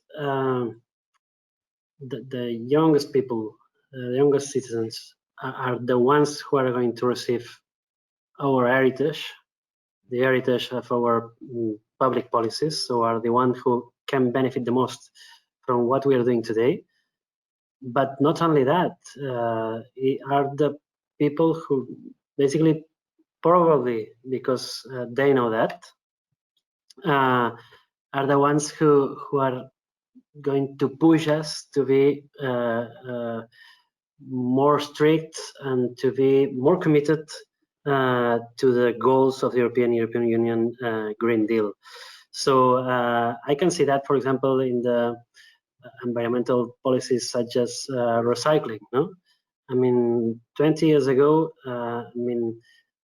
the youngest people, the youngest citizens are the ones who are going to receive our heritage, the heritage of our public policies, so are the ones who can benefit the most from what we are doing today. But not only that, are the people who basically, probably because they know that, are the ones who are going to push us to be more strict and to be more committed to the goals of the European Union Green Deal. So I can see that, for example, in the environmental policies such as recycling. No, I mean, 20 years ago,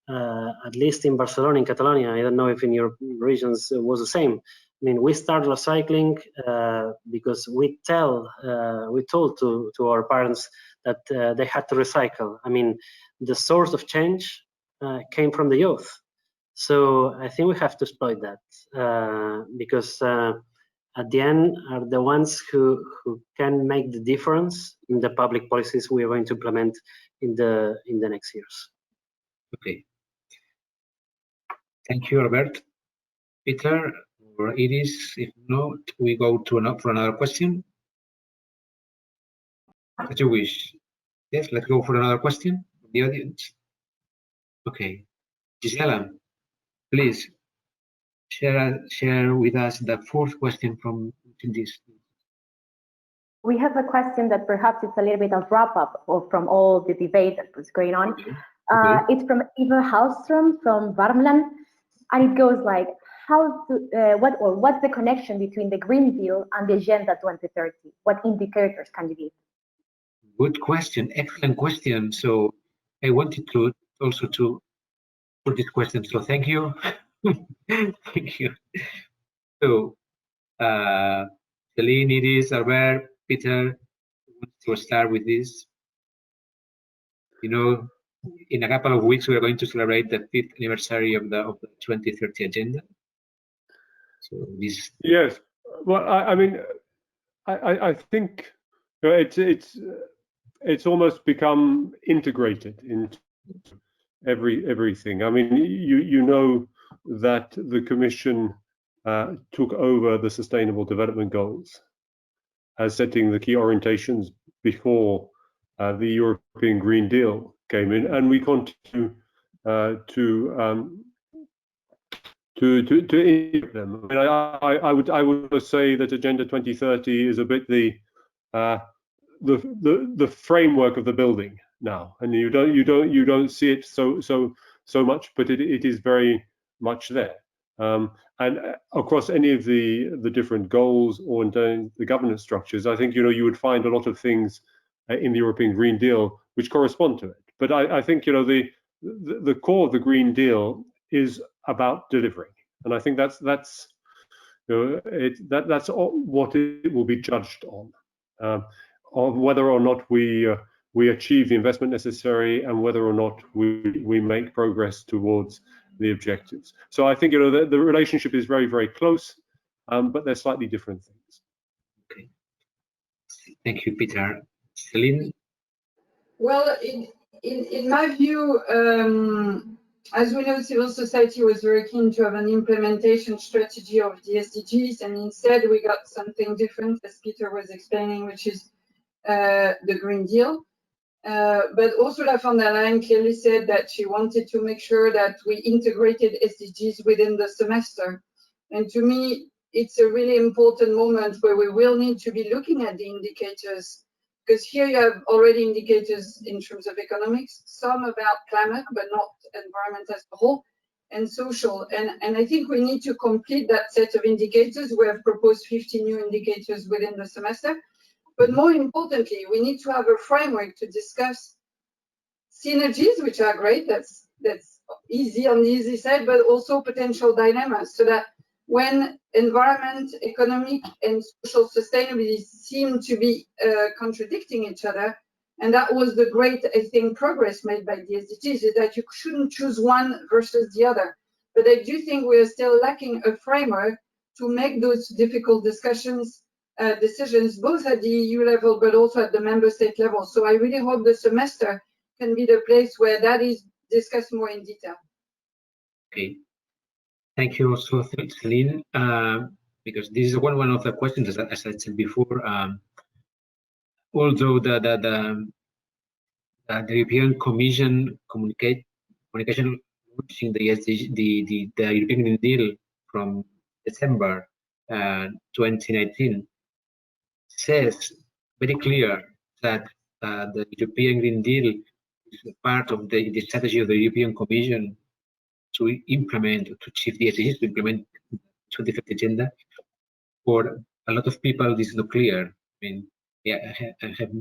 at least in Barcelona, in Catalonia, I don't know if in your regions it was the same. I mean, we started recycling because we told to our parents that they had to recycle. I mean, the source of change came from the youth. So I think we have to exploit that because at the end are the ones who can make the difference in the public policies we are going to implement in the next years. Okay. Thank you, Robert. Peter or Iris, if not, we go for another question. As you wish. Yes, let's go for another question from the audience. Okay. Gisela, please share with us the fourth question from this. We have a question that perhaps it's a little bit of wrap-up from all the debate that was going on. Okay. It's from Eva Hallström from Värmland, and it goes like, what's the connection between the Green Deal and the Agenda 2030? What indicators can you give? Good question, excellent question. So I wanted to also to put this question. So thank you, thank you. So Celine, Iris, Albert, Peter, to start with this. You know, in a couple of weeks, we are going to celebrate the 5th anniversary of the 2030 agenda. So this. Yes. Well, I mean, I think it's almost become integrated into everything. I mean, you know that the Commission took over the Sustainable Development Goals as setting the key orientations before the European Green Deal came in, and we continue to integrate them. I mean, I would say that Agenda 2030 is a bit the framework of the building now, and you don't see it so much, but it is very much there. And across any of the different goals or in the governance structures, I think you would find a lot of things in the European Green Deal which correspond to it. But I think the core of the Green Deal is about delivering, and I think that's what it will be judged on whether or not we achieve the investment necessary and whether or not we make progress towards the objectives. So I think the relationship is very close, but they're slightly different things. Okay, thank you, Peter. Celine? Well, in my view, as we know, civil society was very keen to have an implementation strategy of the SDGs, and instead we got something different, as Peter was explaining, which is the Green Deal. But Ursula von der Leyen clearly said that she wanted to make sure that we integrated SDGs within the semester. And to me, it's a really important moment where we will need to be looking at the indicators, because here you have already indicators in terms of economics, some about climate, but not environment as a whole, and social. And I think we need to complete that set of indicators. We have proposed 50 new indicators within the semester. But more importantly, we need to have a framework to discuss synergies, which are great. That's easy on the easy side, but also potential dilemmas, so that when environment, economic, and social sustainability seem to be contradicting each other, and that was the great, I think, progress made by the SDGs, is that you shouldn't choose one versus the other. But I do think we are still lacking a framework to make those difficult decisions, both at the EU level, but also at the member state level. So I really hope the semester can be the place where that is discussed more in detail. Okay. Thank you also, Celine, because this is one of the questions, as I said before. Although the European Commission communication launching the European Green Deal from December 2019 says very clear that the European Green Deal is part of the strategy of the European Commission to implement, to achieve the SDGs, to implement the 2050 agenda. For a lot of people, this is not clear. I mean, yeah, I have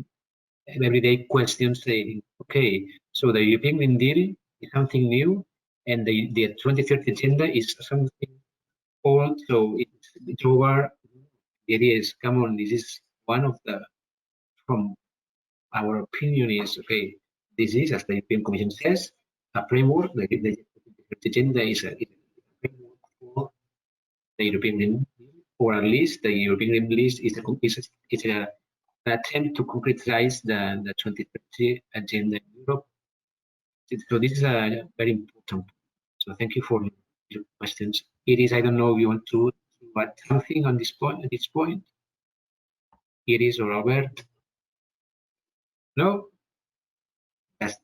everyday questions saying, okay, so the European Green Deal is something new, and the 2030 agenda is something old, so it's over. The idea is, come on, this is one of the, from our opinion is, okay, this is, as the European Commission says, a framework. The agenda is a framework for the European Green Deal, or at least the European Green Deal is an attempt to concretize the 2030 agenda in Europe. So this is a very important. So thank you for your questions. Iris, I don't know if you want to add something on this point. At this point, Iris or Albert? No. Yes.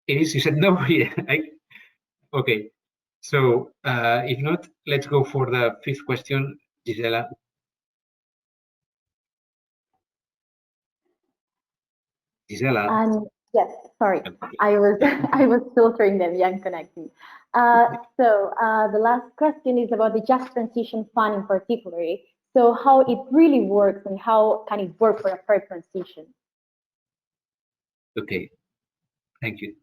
Iris, you said no. Yeah. Okay. So if not, let's go for the 5th question, Gisela. Gisela. Yes, sorry, I was filtering them. Yeah, I'm connecting. So the last question is about the Just Transition Fund in particular. So how it really works and how can it work for a fair transition? Okay, thank you.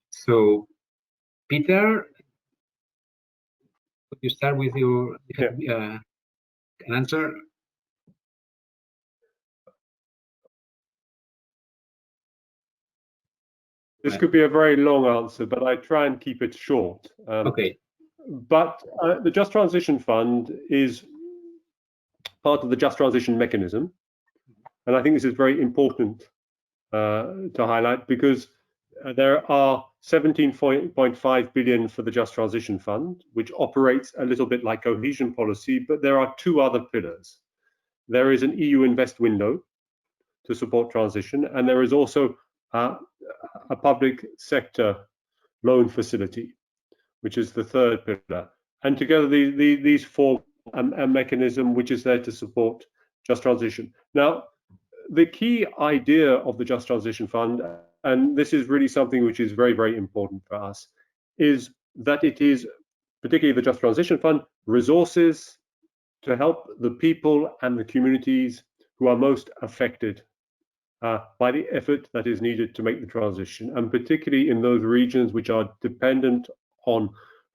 So Peter, could you start with your an answer? This could be a very long answer, but I try and keep it short. Okay. But the Just Transition Fund is part of the Just Transition mechanism. And I think this is very important to highlight, because there are 17.5 billion for the Just Transition Fund, which operates a little bit like cohesion policy, but there are two other pillars. There is an EU Invest window to support transition, and there is also a public sector loan facility, which is the third pillar. And together these form a mechanism which is there to support just transition. Now, the key idea of the Just Transition Fund, and this is really something which is very, very important for us, is that it is, particularly the Just Transition Fund, resources to help the people and the communities who are most affected by the effort that is needed to make the transition, and particularly in those regions which are dependent on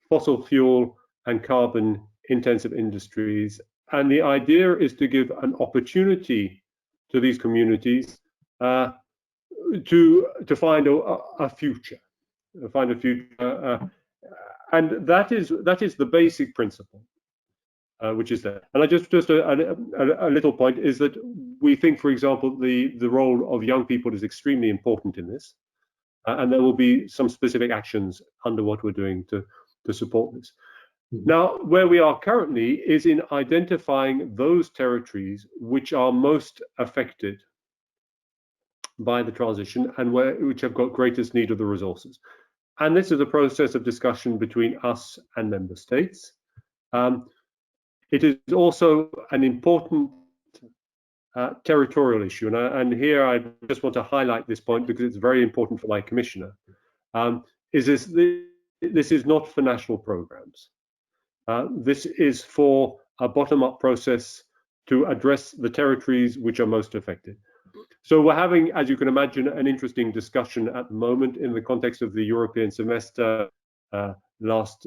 fossil fuel and carbon intensive industries. And the idea is to give an opportunity to these communities to find a future, and that is the basic principle which is there. And I just a little point is that we think, for example, the role of young people is extremely important in this, and there will be some specific actions under what we're doing to support this. Now, where we are currently is in identifying those territories which are most affected by the transition and which have got greatest need of the resources. And this is a process of discussion between us and member states. It is also an important territorial issue, and here I just want to highlight this point because it's very important for my commissioner. This is not for national programs. This is for a bottom-up process to address the territories which are most affected. So we're having, as you can imagine, an interesting discussion at the moment in the context of the European semester. Last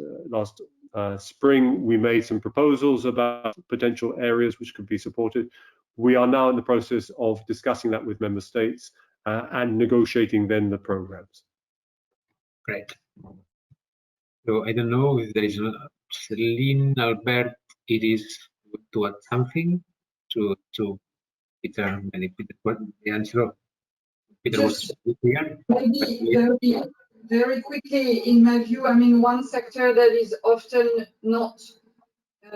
spring, we made some proposals about potential areas which could be supported. We are now in the process of discussing that with member states and negotiating then the programs. Great. So I don't know if there is Celine, Albert, it is to add something to Peter. The answer Peter was clear. Maybe very quickly, in my view, I mean, one sector that is often not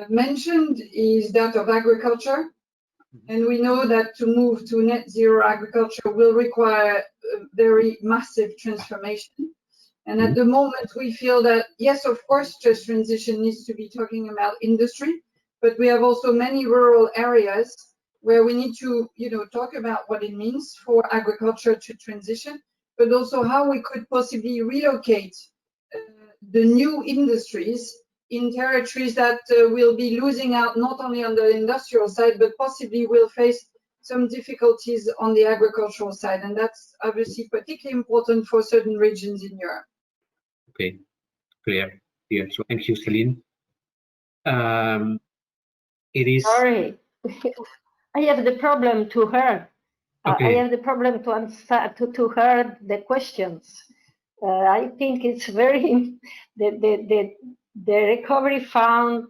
mentioned is that of agriculture. And we know that to move to net zero agriculture will require a very massive transformation. And at the moment, we feel that, yes, of course, just transition needs to be talking about industry, but we have also many rural areas where we need to, talk about what it means for agriculture to transition, but also how we could possibly relocate the new industries in territories that will be losing out not only on the industrial side, but possibly will face some difficulties on the agricultural side. And that's obviously particularly important for certain regions in Europe. Okay, clear. So thank you, Celine. It is. Sorry, I have the problem to hear. Okay. I have the problem to answer to hear the questions. I think it's very the recovery fund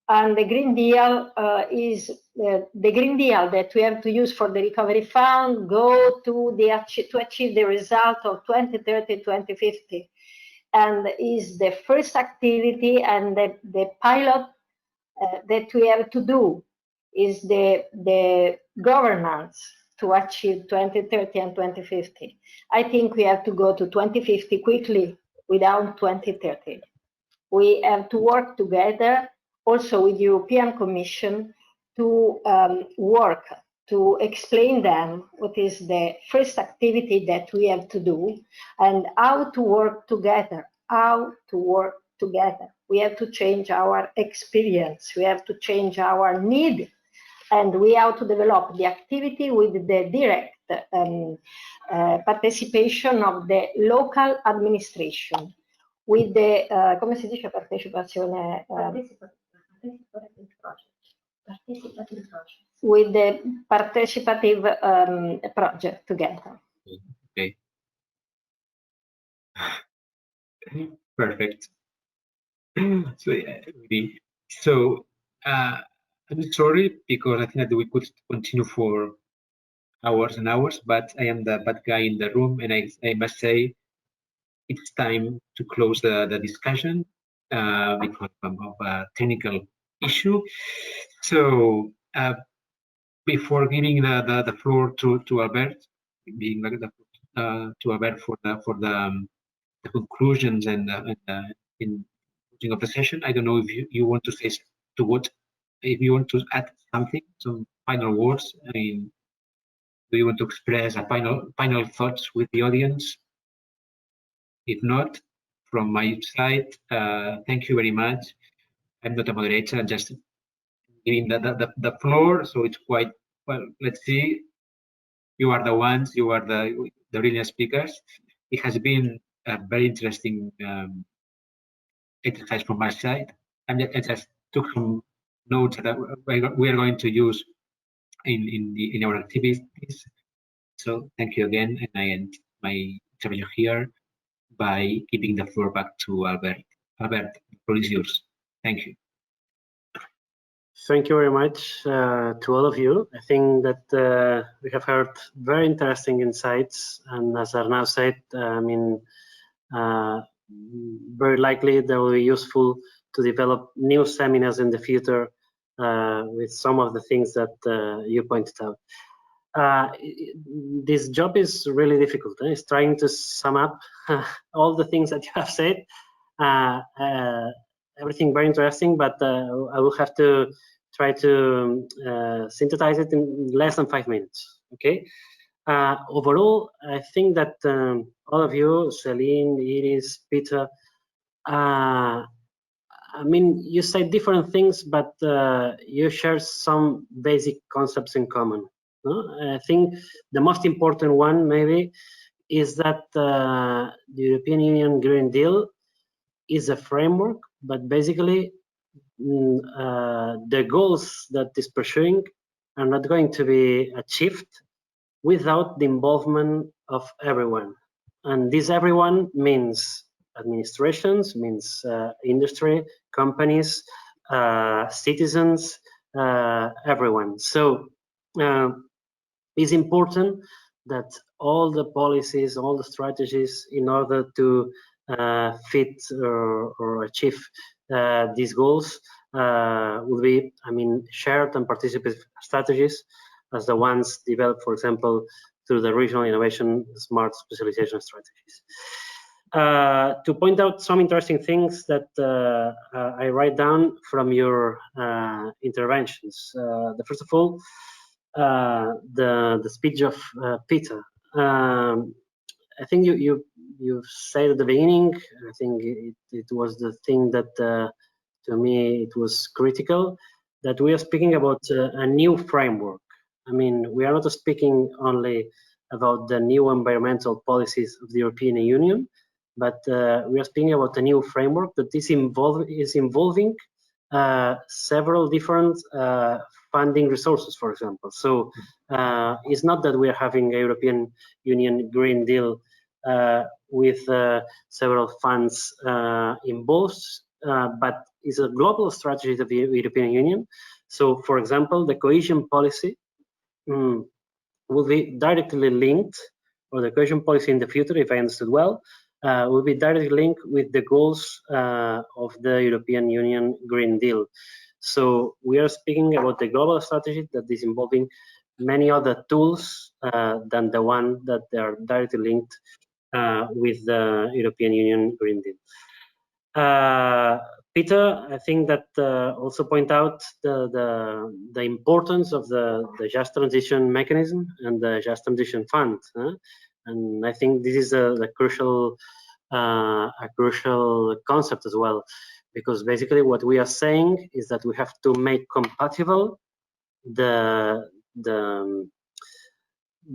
and the Green Deal is the Green Deal that we have to use for the recovery fund go to achieve the result of 2030, 2050. And is the first activity and the pilot that we have to do is the governance to achieve 2030 and 2050. I think we have to go to 2050 quickly without 2030. We have to work together also with the European Commission to work to explain them what is the first activity that we have to do and how to work together, We have to change our experience, we have to change our need, and we have to develop the activity with the direct participation of the local administration, with the, come si dice partecipazione? with the participative project together. Okay. Perfect. So, I'm sorry because I think that we could continue for hours and hours, but I am the bad guy in the room, and I must say it's time to close the discussion because of a technical issue. So before giving the floor to Albert, being like to Albert for the conclusions and in of the session, I don't know if you want to say to what, if you want to add something, some final words. I mean, do you want to express a final thoughts with the audience? If not, from my side, thank you very much. I'm not a moderator, I'm just giving the floor, so it's quite, well, let's see. You are the ones, you are the brilliant speakers. It has been a very interesting exercise from my side. I just took some notes that we are going to use in our activities. So thank you again, and I end my intervention here by giving the floor back to Albert. Albert, the floor is yours. Thank you. Thank you very much to all of you. I think that we have heard very interesting insights, and as Arnaud said, I mean, very likely they will be useful to develop new seminars in the future with some of the things that you pointed out. This job is really difficult. It's trying to sum up all the things that you have said. Everything very interesting, but I will have to try to synthesize it in less than 5 minutes. Okay. Overall, I think that all of you, Celine, Iris, Peter, I mean, you say different things, but you share some basic concepts in common. I think the most important one maybe is that the European Union Green Deal is a framework, but basically the goals that is pursuing are not going to be achieved without the involvement of everyone. And this everyone means administrations, means industry, companies, citizens, everyone. So it's important that all the policies, all the strategies in order to fit or achieve these goals will be, I mean, shared and participative strategies as the ones developed, for example, through the regional innovation smart specialization strategies. To point out some interesting things that I write down from your interventions. The first of all, the speech of Peter. I think you said at the beginning, I think it was the thing that to me it was critical, that we are speaking about a new framework. I mean, we are not speaking only about the new environmental policies of the European Union, but we are speaking about a new framework that is involving several different funding resources, for example. So it's not that we are having a European Union Green Deal with several funds involved, but it's a global strategy of the European Union. So, for example, the cohesion policy will be directly linked, or the cohesion policy in the future, if I understood well, will be directly linked with the goals of the European Union Green Deal. So we are speaking about the global strategy that is involving many other tools than the one that they are directly linked with the European Union Green Deal. Peter, I think that also point out the importance of the Just Transition Mechanism and the Just Transition Fund, and I think this is a crucial concept as well, because basically what we are saying is that we have to make compatible the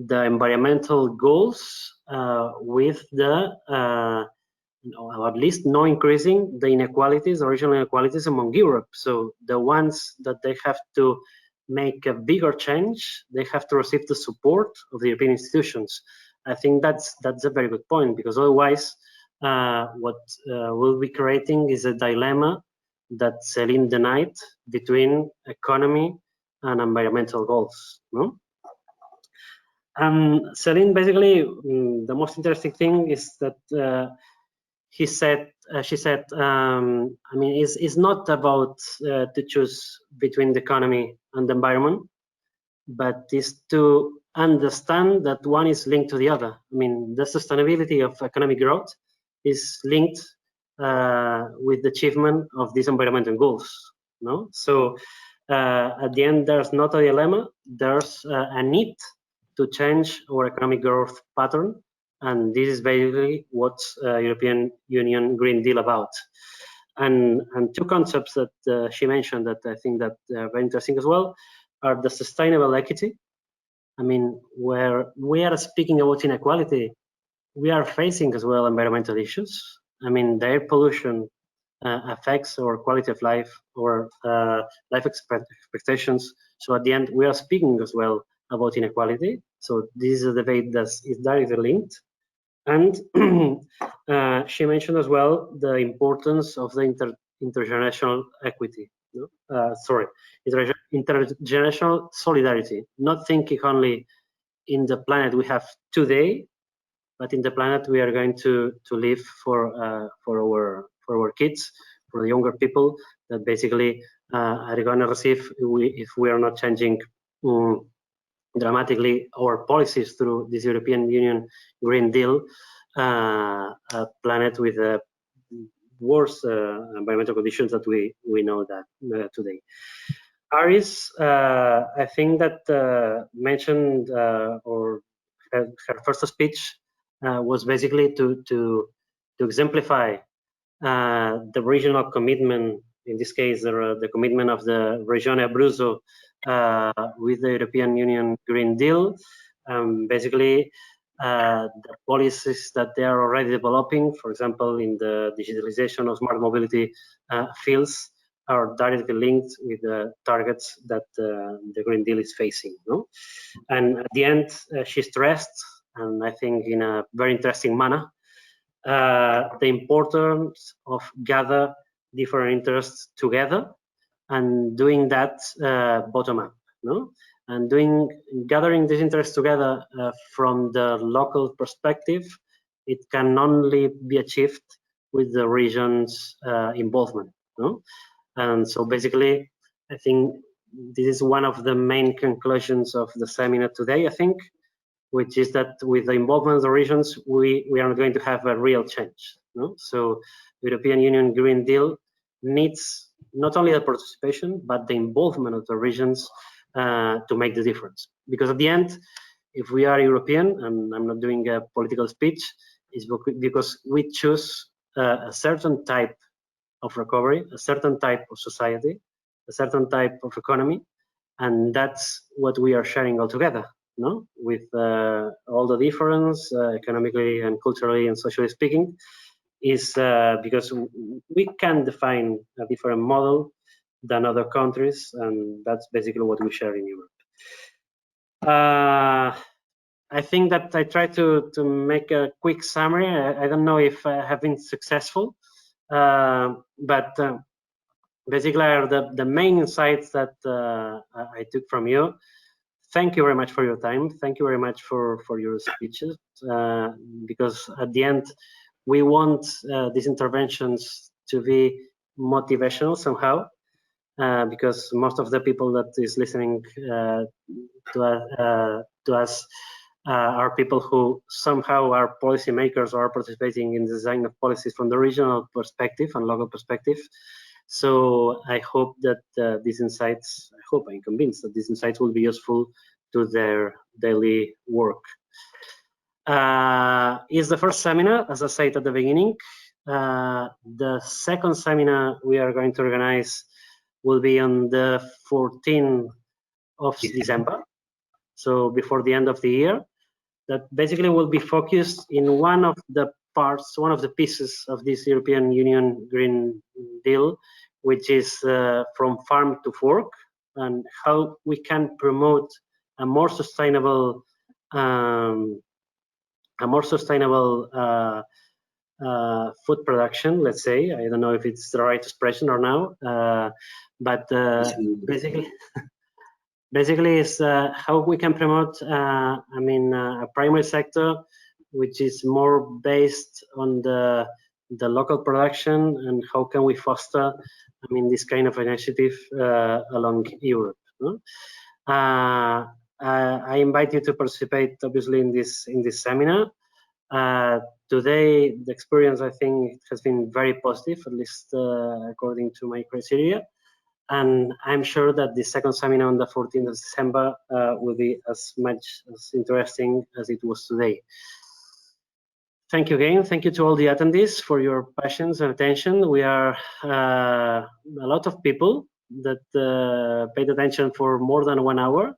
environmental goals with the or at least no increasing the inequalities, original inequalities among Europe. So the ones that they have to make a bigger change, they have to receive the support of the European institutions. I think that's a very good point, because otherwise what we'll be creating is a dilemma that Celine denied between economy and environmental goals. No? And Celine, basically, the most interesting thing is that she said, I mean, it's not about to choose between the economy and the environment, but is to understand that one is linked to the other. I mean, the sustainability of economic growth is linked with the achievement of these environmental goals. No, so at the end, there's not a dilemma. There's a need to change our economic growth pattern, and this is basically what European Union Green Deal about. And two concepts that she mentioned that I think that are very interesting as well are the sustainable equity. I mean, where we are speaking about inequality, we are facing as well environmental issues. I mean, the air pollution affects our quality of life or life expectations. So at the end, we are speaking as well about inequality. So this is a debate that is directly linked. And she mentioned as well the importance of the intergenerational equity. Intergenerational solidarity. Not thinking only in the planet we have today, but in the planet we are going to live for our kids, for the younger people that basically are going to receive if we are not changing dramatically our policies through this European Union Green Deal, a planet with worse environmental conditions that we know that today. Aris, I think that mentioned or her first speech was basically to exemplify the regional commitment, in this case, the commitment of the Regione Abruzzo with the European Union Green Deal. Basically, the policies that they are already developing, for example, in the digitalization of smart mobility fields, are directly linked with the targets that the Green Deal is facing. No? And at the end, she stressed, and I think in a very interesting manner, the importance of gather different interests together and doing that bottom up, no? And gathering these interests together from the local perspective, it can only be achieved with the region's involvement, no? And so basically, I think this is one of the main conclusions of the seminar today, I think, which is that with the involvement of the regions, we are going to have a real change. No? So the European Union Green Deal needs not only the participation, but the involvement of the regions to make the difference. Because at the end, if we are European, and I'm not doing a political speech, it's because we choose a certain type of recovery, a certain type of society, a certain type of economy, and that's what we are sharing all together. No, with all the difference economically and culturally and socially speaking, is because we can define a different model than other countries, and that's basically what we share in Europe. I think that I tried to make a quick summary. I don't know if I have been successful, but basically are the main insights that I took from you. Thank you very much for your time. Thank you very much for your speeches, because at the end, we want these interventions to be motivational somehow, because most of the people that is listening to us are people who somehow are policymakers or are participating in the design of policies from the regional perspective and local perspective. So I hope that these insights, I'm convinced that these insights will be useful to their daily work. It's the first seminar, as I said at the beginning. The second seminar we are going to organize will be on the 14th of December, so before the end of the year. That basically will be focused in one of the parts, one of the pieces of this European Union Green Deal, which is from farm to fork, and how we can promote a more sustainable food production, let's say. I don't know if it's the right expression or now, but basically is how we can promote, a primary sector which is more based on the local production, and how can we foster, this kind of initiative along Europe. I invite you to participate, obviously, in this seminar. Today, the experience, I think, has been very positive, at least according to my criteria. And I'm sure that the second seminar on the 14th of December will be as much as interesting as it was today. Thank you again. Thank you to all the attendees for your patience and attention. We are a lot of people that paid attention for more than 1 hour.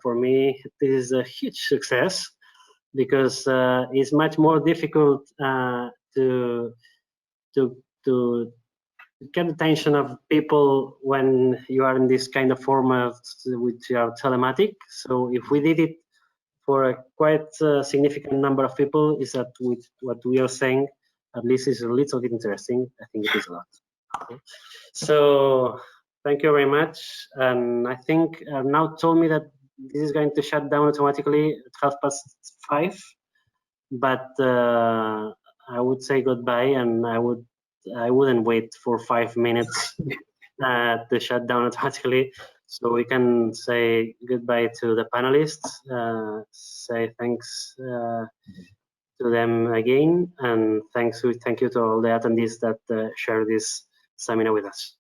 For me, this is a huge success, because it's much more difficult to get attention of people when you are in this kind of format which are telematic. So if we did it for a quite significant number of people, is that with what we are saying, at least is a little bit interesting. I think it is a lot. Okay. So thank you very much. And I think now told me that this is going to shut down automatically at 5:30. But I would say goodbye, and I wouldn't wait for 5 minutes to shut down automatically. So we can say goodbye to the panelists, say thanks to them again, and thank you to all the attendees that share this seminar with us.